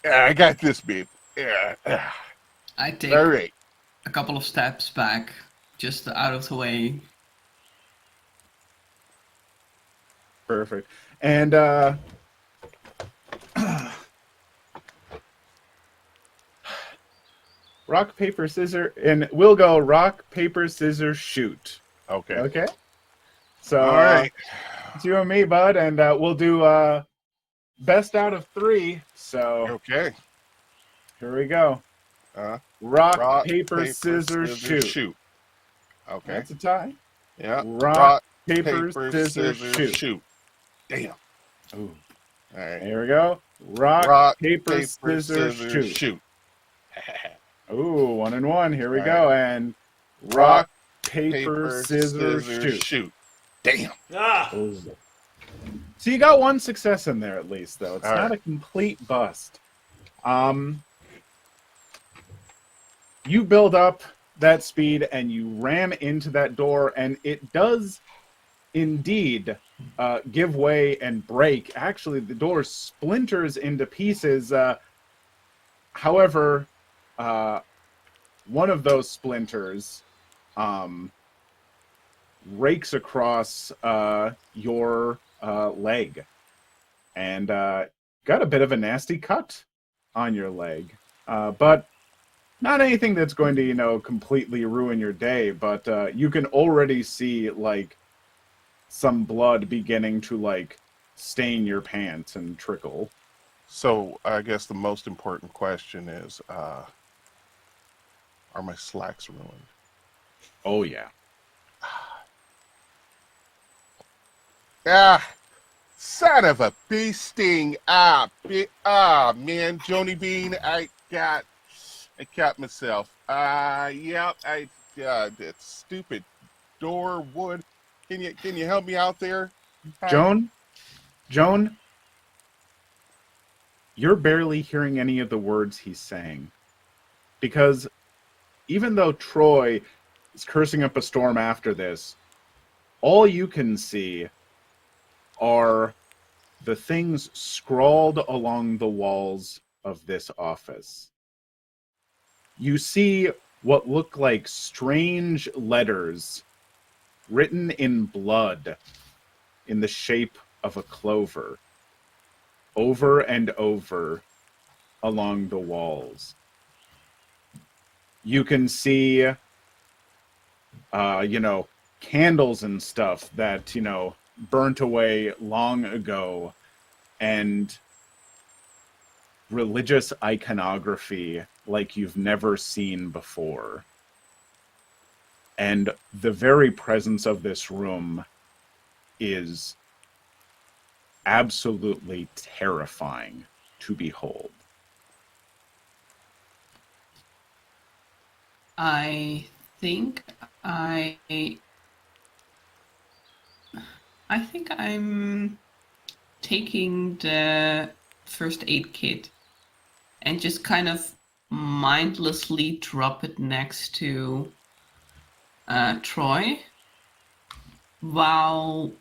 Speaker 3: I got this, babe. Yeah.
Speaker 4: I take
Speaker 3: All right.
Speaker 4: a couple of steps back, just out of the way.
Speaker 2: Perfect. And rock, paper, scissors, and we'll go rock, paper, scissors, shoot.
Speaker 3: Okay.
Speaker 2: Okay? So,
Speaker 3: All right.
Speaker 2: it's you and me, bud, and we'll do best out of 3. So,
Speaker 3: Okay.
Speaker 2: here we go.
Speaker 3: Uh,
Speaker 2: Rock, paper, scissors, shoot.
Speaker 3: Okay.
Speaker 2: That's a tie.
Speaker 3: Yeah.
Speaker 2: Rock, paper, scissors, shoot.
Speaker 3: Damn.
Speaker 2: Ooh.
Speaker 3: All right.
Speaker 2: Here we go. Rock, paper, scissors, shoot. Ooh, 1 and 1. Here we go. And rock, paper, scissors, shoot.
Speaker 3: Damn.
Speaker 1: Ah!
Speaker 2: Ooh. So you got 1 success in there at least, though. It's
Speaker 3: All
Speaker 2: not
Speaker 3: right.
Speaker 2: a complete bust. You build up that speed and you ram into that door, and it does indeed give way and break. Actually, the door splinters into pieces. However, one of those splinters rakes across your leg, and got a bit of a nasty cut on your leg. But not anything that's going to, completely ruin your day, but you can already see, some blood beginning to, stain your pants and trickle.
Speaker 3: So I guess the most important question is, are my slacks ruined?
Speaker 2: Oh, yeah.
Speaker 3: Ah, son of a bee sting. Man, Joni Bean, I got myself. That stupid door wood. Can you help me out there?
Speaker 2: Joan, you're barely hearing any of the words he's saying. Because even though Troy is cursing up a storm after this, all you can see are the things scrawled along the walls of this office. You see what look like strange letters written in blood in the shape of a clover over and over along the walls. You can see, candles and stuff that, burnt away long ago, and religious iconography like you've never seen before. And the very presence of this room is absolutely terrifying to behold.
Speaker 4: I think I'm taking the first aid kit and just kind of mindlessly drop it next to Troy while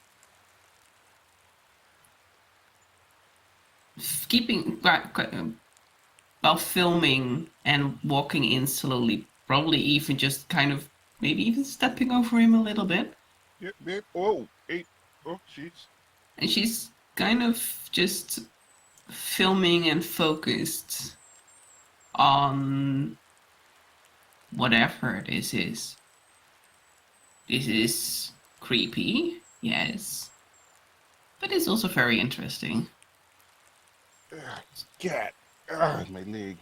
Speaker 4: while filming and walking in slowly, probably even just kind of maybe even stepping over him a little bit.
Speaker 3: Yeah. Oh, hey. Oh, jeez.
Speaker 4: And she's kind of just filming and focused on whatever this is. This is creepy, yes. But it's also very interesting.
Speaker 3: God. My leg.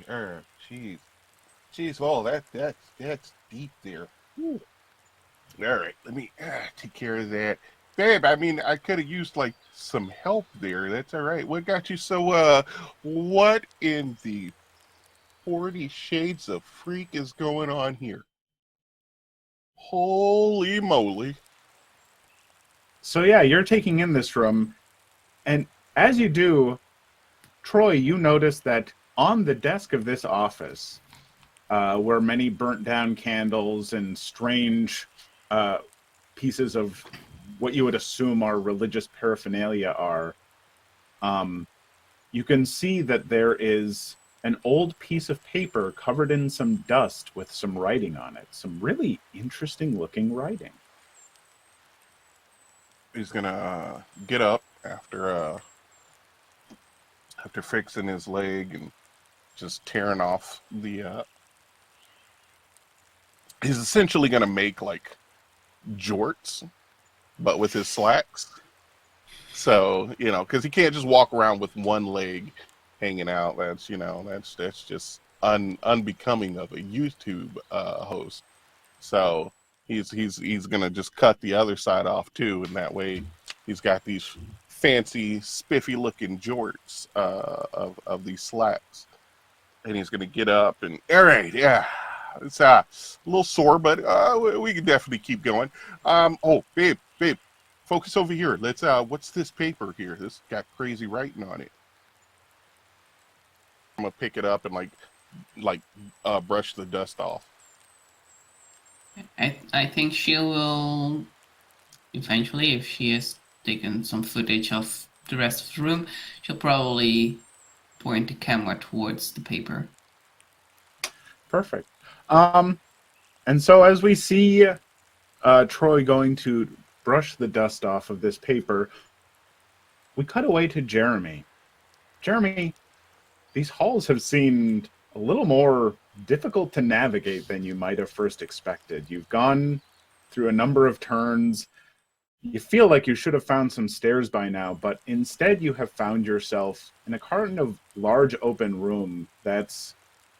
Speaker 3: Jeez. Jeez, oh, that's deep there. Whew. All right, let me take care of that. Babe, I mean, I could have used, some help there. That's all right. What got you so, what in the 40 shades of freak is going on here? Holy moly.
Speaker 2: So yeah, you're taking in this room, and as you do, Troy, you notice that on the desk of this office, where many burnt down candles and strange pieces of what you would assume are religious paraphernalia are, you can see that there is an old piece of paper covered in some dust with some writing on it. Some really interesting looking writing.
Speaker 3: He's gonna get up after fixing his leg and just tearing off the. He's essentially gonna make like jorts, but with his slacks. So because he can't just walk around with one leg hanging out. That's just unbecoming of a YouTube host. So he's gonna just cut the other side off too, and that way he's got these fancy, spiffy looking jorts of these slacks. And he's gonna get up and all right, yeah. It's a little sore, but we can definitely keep going. Oh, babe, focus over here. Let's. What's this paper here? This got crazy writing on it. I'm gonna pick it up and brush the dust off.
Speaker 4: I think she will eventually, if she has taken some footage of the rest of the room, she'll probably point the camera towards the paper.
Speaker 2: Perfect. And so as we see Troy going to brush the dust off of this paper, we cut away to Jeremy. Jeremy, these halls have seemed a little more difficult to navigate than you might have first expected. You've gone through a number of turns. You feel like you should have found some stairs by now, but instead you have found yourself in a kind of large open room that's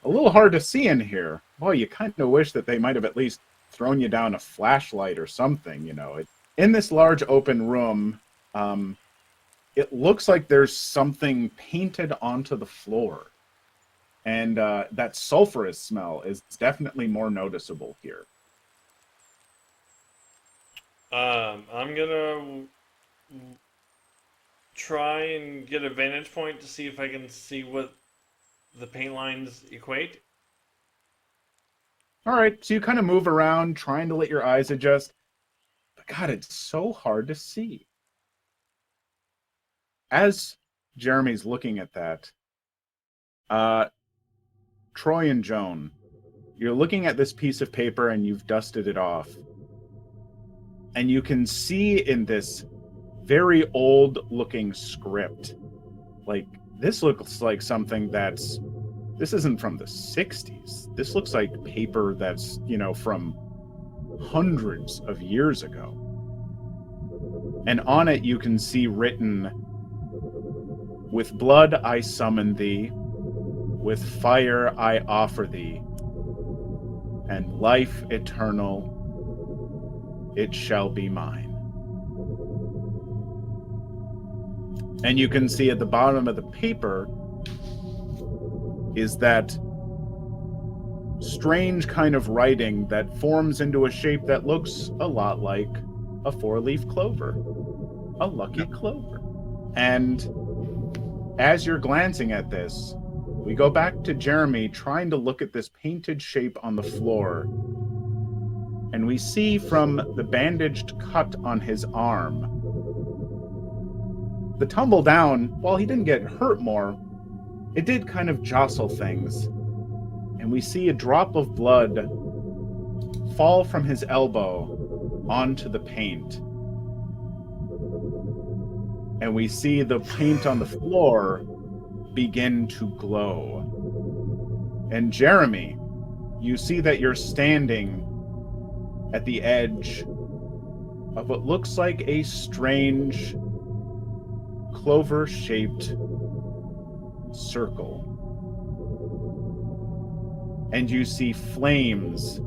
Speaker 2: a little hard to see in here. Boy, you kind of wish that they might have at least thrown you down a flashlight or something, In this large open room, it looks like there's something painted onto the floor. And that sulfurous smell is definitely more noticeable here.
Speaker 1: I'm gonna try and get a vantage point to see if I can see what the paint lines equate.
Speaker 2: All right, so you kind of move around, trying to let your eyes adjust. But God, it's so hard to see. As Jeremy's looking at that, Troy and Joan, you're looking at this piece of paper and you've dusted it off. And you can see in this very old-looking script, like, this looks like something this isn't from the 60s. This looks like paper that's, from hundreds of years ago. And on it you can see written, "With blood I summon thee, with fire I offer thee, and life eternal, it shall be mine." And you can see at the bottom of the paper is that strange kind of writing that forms into a shape that looks a lot like a 4-leaf clover, a lucky clover. And as you're glancing at this, we go back to Jeremy trying to look at this painted shape on the floor. And we see from the bandaged cut on his arm, the tumble down, while he didn't get hurt more, it did kind of jostle things. And we see a drop of blood fall from his elbow onto the paint. And we see the paint on the floor begin to glow. And Jeremy, you see that you're standing at the edge of what looks like a strange clover-shaped circle. And you see flames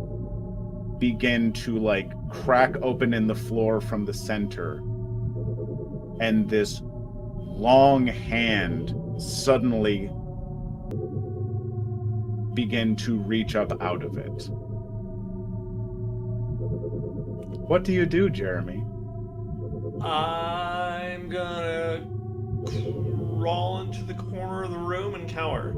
Speaker 2: begin to crack open in the floor from the center. And this long hand suddenly begin to reach up out of it. What do you do, Jeremy?
Speaker 1: I'm gonna crawl into the corner of the room and cower.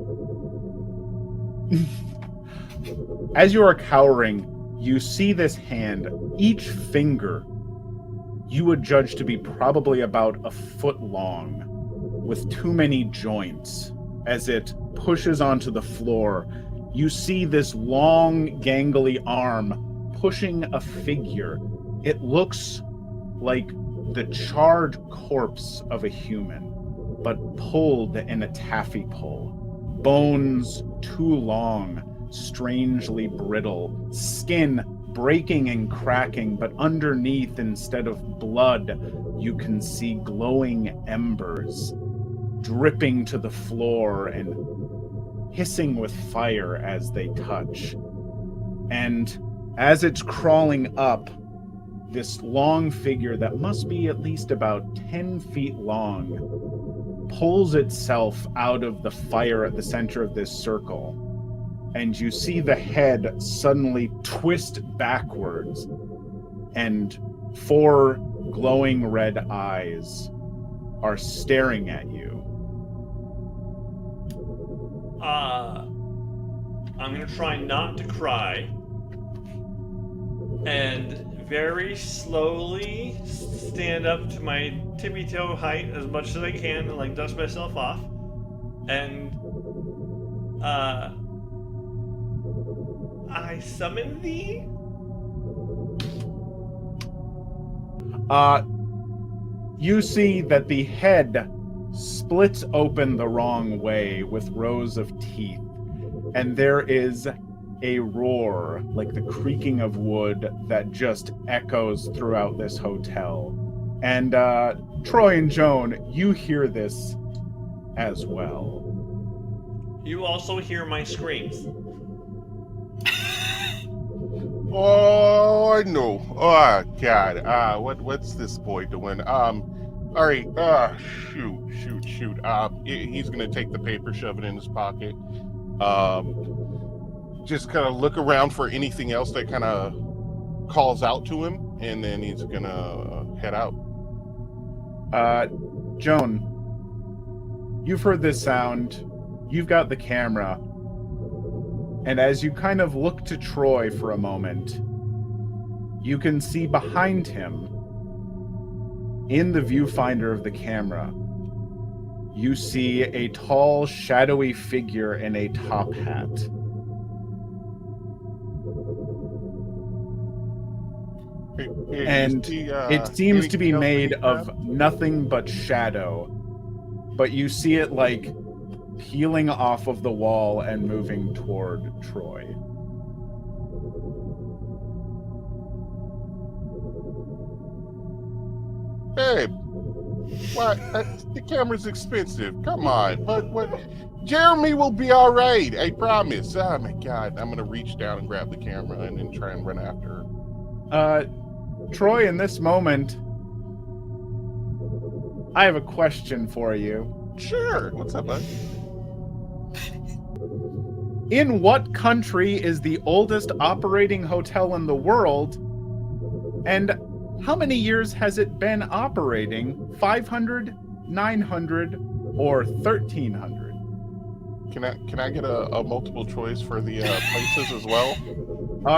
Speaker 2: As you are cowering, you see this hand. Each finger you would judge to be probably about a foot long, with too many joints. As it pushes onto the floor, you see this long, gangly arm pushing a figure. It looks like the charred corpse of a human, but pulled in a taffy pull. Bones too long, strangely brittle, skin breaking and cracking, but underneath, instead of blood, you can see glowing embers dripping to the floor and hissing with fire as they touch. And as it's crawling up, this long figure that must be at least about 10 feet long pulls itself out of the fire at the center of this circle. And you see the head suddenly twist backwards, and 4 glowing red eyes are staring at you.
Speaker 1: I'm gonna try not to cry, and very slowly stand up to my tippy-toe height as much as I can and dust myself off, and I summon thee.
Speaker 2: You see that the head splits open the wrong way with rows of teeth, and there is a roar like the creaking of wood that just echoes throughout this hotel. And Troy and Joan, you hear this as well.
Speaker 1: You also hear my screams.
Speaker 3: Oh no! Oh God! What's this boy doing? All right. Shoot. He's gonna take the paper, shove it in his pocket. Just kind of look around for anything else that kind of calls out to him, and then he's gonna head out.
Speaker 2: Joan, you've heard this sound. You've got the camera. And as you kind of look to Troy for a moment, you can see behind him, in the viewfinder of the camera, you see a tall, shadowy figure in a top hat. And it seems to be made of nothing but shadow, but you see it peeling off of the wall and moving toward Troy.
Speaker 3: Babe, what? The camera's expensive. Come on. What? Jeremy will be all right. I promise. Oh my God. I'm gonna reach down and grab the camera and then try and run after her.
Speaker 2: Troy, in this moment, I have a question for you.
Speaker 3: Sure. What's up, bud?
Speaker 2: In what country is the oldest operating hotel in the world? And how many years has it been operating? 500, 900, or 1300?
Speaker 3: Can I get a multiple choice for the places as well?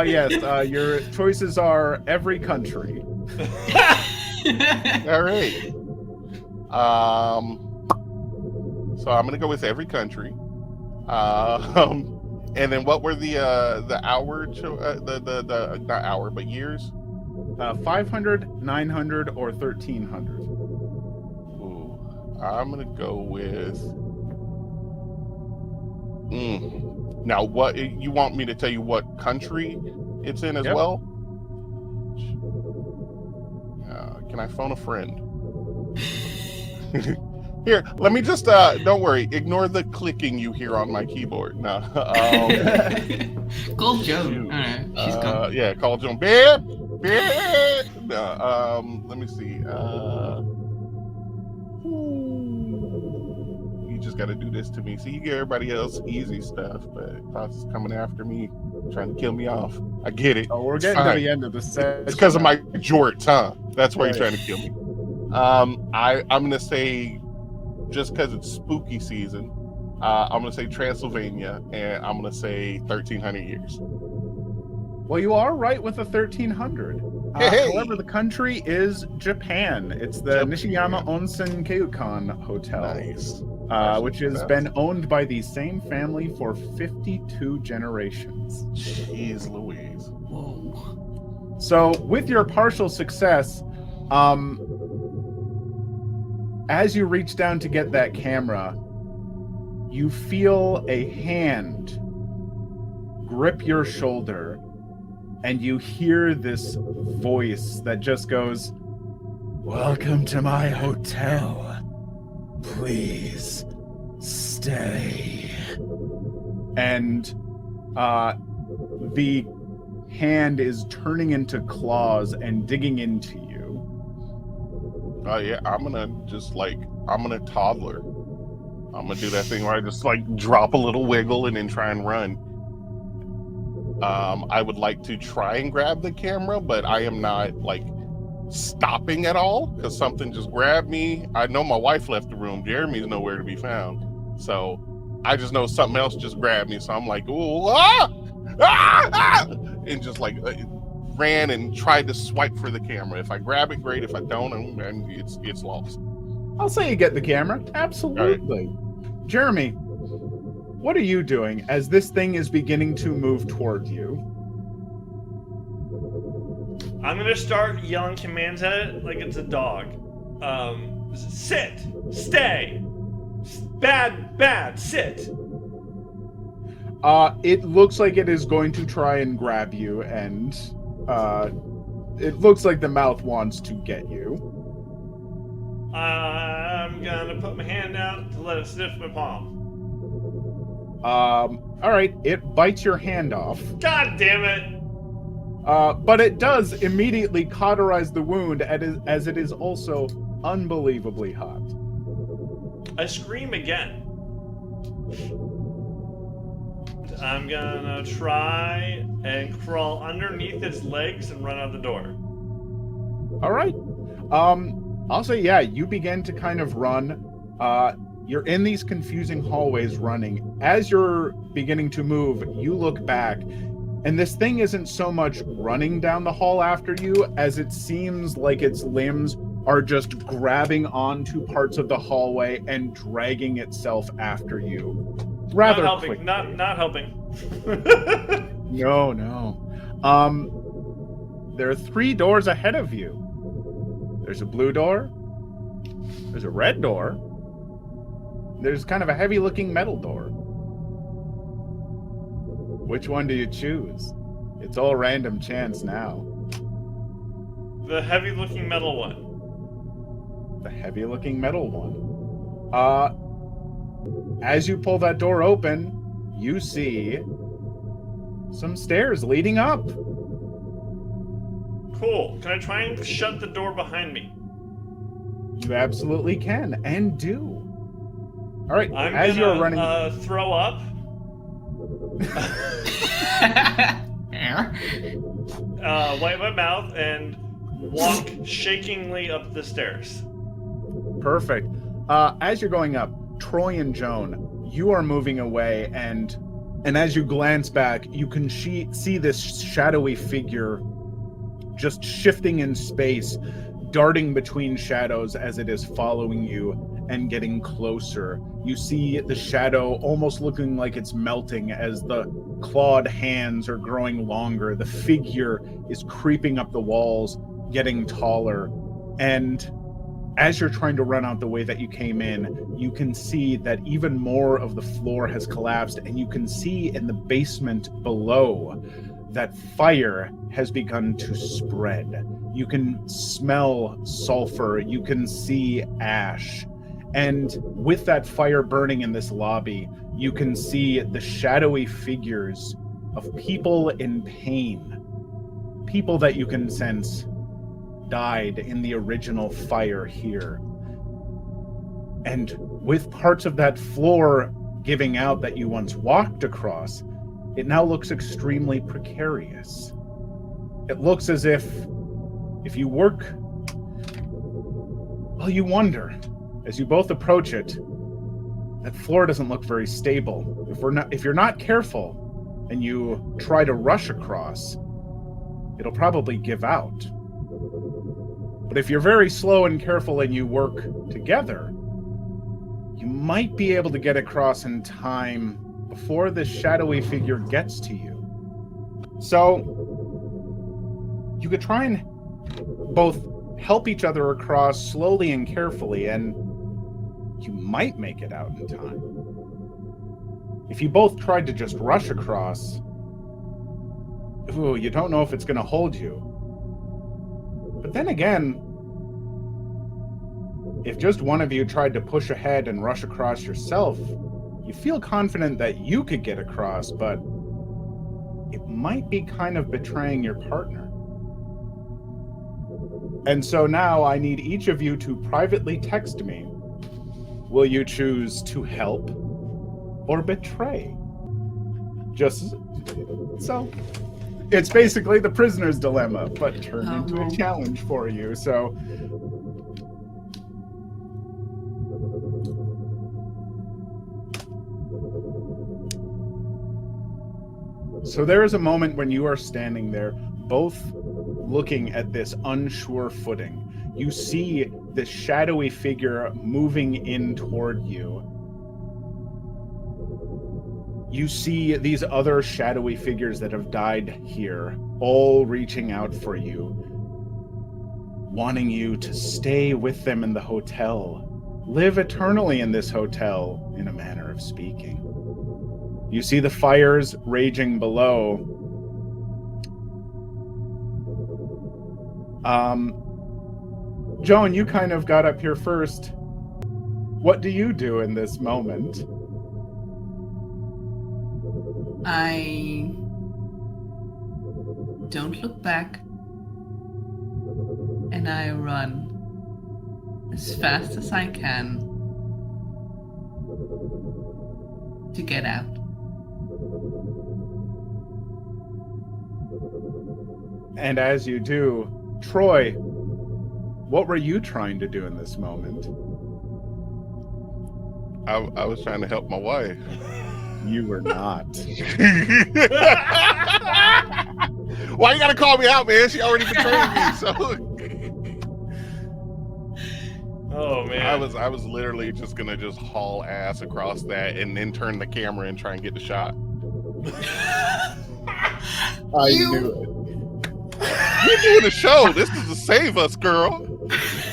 Speaker 2: Yes. Your choices are every country.
Speaker 3: All right. So I'm gonna go with every country. And then what were the hour the not hour but years?
Speaker 2: 500, 900, or 1300.
Speaker 3: Ooh, I'm gonna go with. Now, what you want me to tell you? What country it's in as well? Can I phone a friend? Here, let me just, don't worry, ignore the clicking you hear on my keyboard. No.
Speaker 4: Call Joan. Alright, she's gone.
Speaker 3: Yeah, call Joan. Babe! No, let me see. You just gotta do this to me. See, you get everybody else easy stuff, but Klaus is coming after me, trying to kill me off. I get it.
Speaker 2: Oh, we're getting to the end of the set.
Speaker 3: It's because of my jorts, huh? That's why you're trying to kill me. I'm gonna say just because it's spooky season, I'm going to say Transylvania, and I'm going to say 1,300 years.
Speaker 2: Well, you are right with the 1,300.
Speaker 3: Hey!
Speaker 2: However, the country is Japan. It's the
Speaker 3: Japan.
Speaker 2: Nishiyama Onsen Keiukan Hotel,
Speaker 3: Nice.
Speaker 2: which has been owned by the same family for 52 generations.
Speaker 3: Jeez Louise.
Speaker 4: Whoa.
Speaker 2: So, with your partial success, as you reach down to get that camera, you feel a hand grip your shoulder, and you hear this voice that just goes, "Welcome to my hotel. Please stay." And the hand is turning into claws and digging into you.
Speaker 3: Oh yeah, I'm gonna toddler. I'm gonna do that thing where I just like drop a little wiggle and then try and run. I would like to try and grab the camera, but I am not like stopping at all because something just grabbed me. I know my wife left the room. Jeremy's nowhere to be found. So I just know something else just grabbed me. So I'm like, ooh, and just like ran and tried to swipe for the camera. If I grab it, great. If I don't, and it's lost.
Speaker 2: I'll say you get the camera. Absolutely. Jeremy, what are you doing as this thing is beginning to move toward you?
Speaker 1: I'm gonna start yelling commands at it like it's a dog. Sit, stay, bad, sit.
Speaker 2: It looks like it is going to try and grab you, and it looks like the mouth wants to get you.
Speaker 1: I'm gonna put my hand out to let it sniff my palm.
Speaker 2: All right, it bites your hand off.
Speaker 1: God damn it!
Speaker 2: But it does immediately cauterize the wound as it is also unbelievably hot.
Speaker 1: I scream again. I'm gonna try and crawl underneath its legs and run out the door.
Speaker 2: All right. I'll say, yeah, you begin to kind of run. You're in these confusing hallways running. As you're beginning to move, you look back, and this thing isn't so much running down the hall after you as it seems like its limbs are just grabbing onto parts of the hallway and dragging itself after you. Rather
Speaker 1: not helping.
Speaker 2: quickly.
Speaker 1: Not helping.
Speaker 2: No. There are 3 doors ahead of you. There's a blue door. There's a red door. There's kind of a heavy-looking metal door. Which one do you choose? It's all random chance now.
Speaker 1: The heavy-looking metal one.
Speaker 2: The heavy-looking metal one. As you pull that door open, you see some stairs leading up.
Speaker 1: Cool. Can I try and shut the door behind me?
Speaker 2: You absolutely can, and do. All right,
Speaker 1: I'm
Speaker 2: as
Speaker 1: gonna,
Speaker 2: you're running...
Speaker 1: throw up. Wipe my mouth and walk shakingly up the stairs.
Speaker 2: Perfect. As you're going up, Troy and Joan, you are moving away, and as you glance back, you can see this shadowy figure just shifting in space, darting between shadows as it is following you and getting closer. You see the shadow almost looking like it's melting as the clawed hands are growing longer. The figure is creeping up the walls, getting taller, and as you're trying to run out the way that you came in, you can see that even more of the floor has collapsed, and you can see in the basement below that fire has begun to spread. You can smell sulfur, you can see ash, and with that fire burning in this lobby, you can see the shadowy figures of people in pain, people that you can sense died in the original fire here. And with parts of that floor giving out that you once walked across, it now looks extremely precarious. It looks as if you work, well, you wonder as you both approach it, that floor doesn't look very stable. If you're not careful and you try to rush across, it'll probably give out. But if you're very slow and careful and you work together, you might be able to get across in time before this shadowy figure gets to you. So you could try and both help each other across slowly and carefully, and you might make it out in time. If you both tried to just rush across, you don't know if it's going to hold you. But then again, if just one of you tried to push ahead and rush across yourself, you feel confident that you could get across, but it might be kind of betraying your partner. And so now I need each of you to privately text me. Will you choose to help or betray? Just so it's basically the prisoner's dilemma, but turned into a challenge for you. So there is a moment when you are standing there, both looking at this unsure footing. You see this shadowy figure moving in toward you. You see these other shadowy figures that have died here, all reaching out for you, wanting you to stay with them in the hotel, live eternally in this hotel, in a manner of speaking. You see the fires raging below. Joan, you kind of got up here first. What do you do in this moment?
Speaker 4: I don't look back, and I run as fast as I can to get out.
Speaker 2: And as you do, Troy, what were you trying to do in this moment?
Speaker 3: I was trying to help my wife.
Speaker 2: You were not.
Speaker 3: Why you gotta call me out, man? She already betrayed me, so.
Speaker 1: Oh man.
Speaker 3: I was literally just gonna haul ass across that and then turn the camera and try and get the shot.
Speaker 2: I knew it.
Speaker 3: You're doing a show. This is to save us, girl.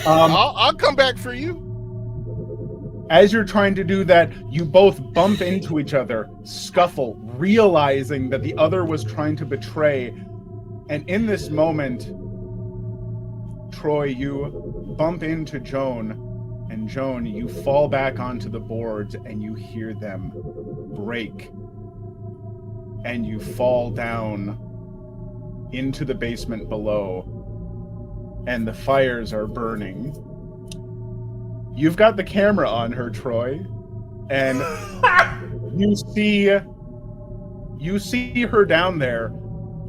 Speaker 3: I'll come back for you.
Speaker 2: As you're trying to do that, you both bump into each other, scuffle, realizing that the other was trying to betray. And in this moment, Troy, you bump into Joan, and Joan, you fall back onto the boards and you hear them break. And you fall down into the basement below, and the fires are burning. You've got the camera on her, Troy, and you see her down there,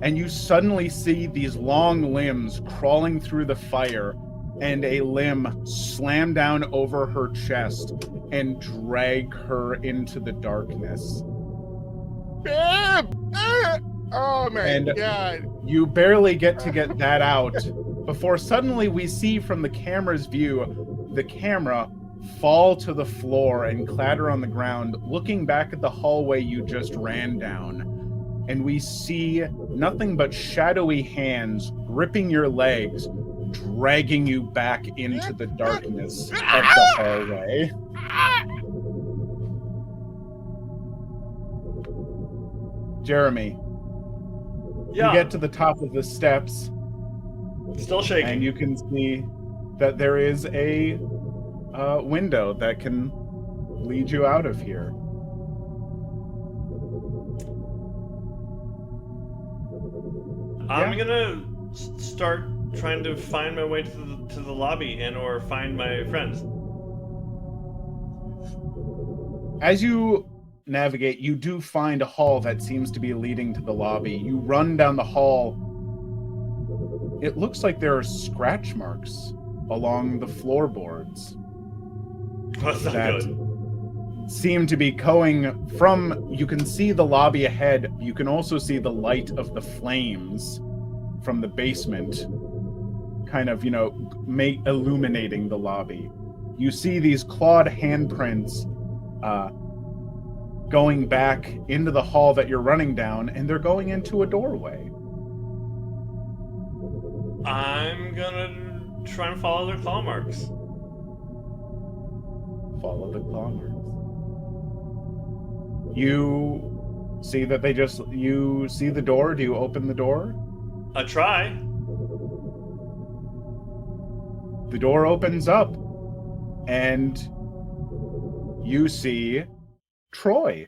Speaker 2: and you suddenly see these long limbs crawling through the fire, and a limb slam down over her chest and drag her into the darkness.
Speaker 3: Oh my God.
Speaker 2: You barely get that out before suddenly we see from the camera's view the camera fall to the floor and clatter on the ground, looking back at the hallway you just ran down. And we see nothing but shadowy hands gripping your legs, dragging you back into the darkness of the hallway. Jeremy,
Speaker 1: Yeah.
Speaker 2: you get to the top of the steps,
Speaker 1: Still shaking.
Speaker 2: and you can see that there is a window that can lead you out of here.
Speaker 1: I'm gonna start trying to find my way to the lobby and or find my friends.
Speaker 2: As you navigate, you do find a hall that seems to be leading to the lobby. You run down the hall. It looks like there are scratch marks along the floorboards.
Speaker 1: That's not
Speaker 2: that
Speaker 1: good.
Speaker 2: seem to be going from. You can see the lobby ahead. You can also see the light of the flames from the basement, kind of, illuminating the lobby. You see these clawed handprints going back into the hall that you're running down, and they're going into a doorway.
Speaker 1: I'm gonna try and follow their claw marks.
Speaker 2: Follow the claw marks. You see that you see the door. Do you open the door?
Speaker 1: I try.
Speaker 2: The door opens up, and you see Troy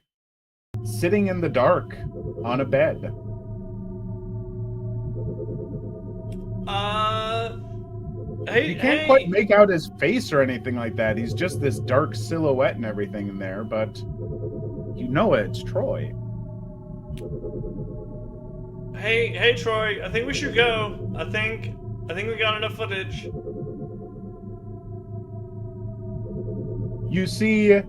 Speaker 2: sitting in the dark on a bed.
Speaker 1: Hey,
Speaker 2: You can't quite make out his face or anything like that. He's just this dark silhouette and everything in there, but you know it's Troy.
Speaker 1: Hey, Troy. I think we should go. I think we got enough footage.
Speaker 2: You see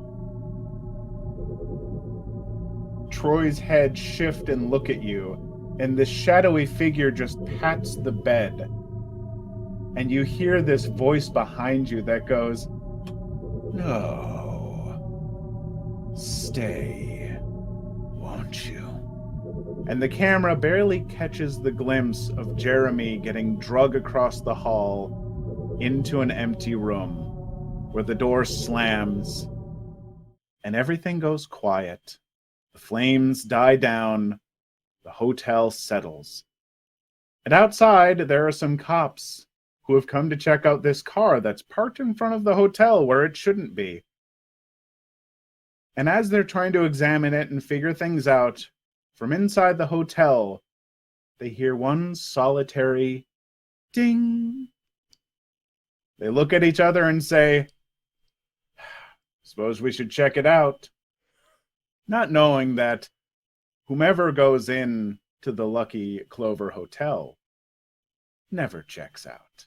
Speaker 2: Troy's head shift and look at you, and this shadowy figure just pats the bed. And you hear this voice behind you that goes, "No, stay, won't you?" And the camera barely catches the glimpse of Jeremy getting dragged across the hall into an empty room where the door slams and everything goes quiet. The flames die down. The hotel settles. And outside, there are some cops who have come to check out this car that's parked in front of the hotel where it shouldn't be. And as they're trying to examine it and figure things out, from inside the hotel, they hear one solitary ding. They look at each other and say, "Suppose we should check it out." Not knowing that whomever goes in to the Lucky Clover Hotel never checks out.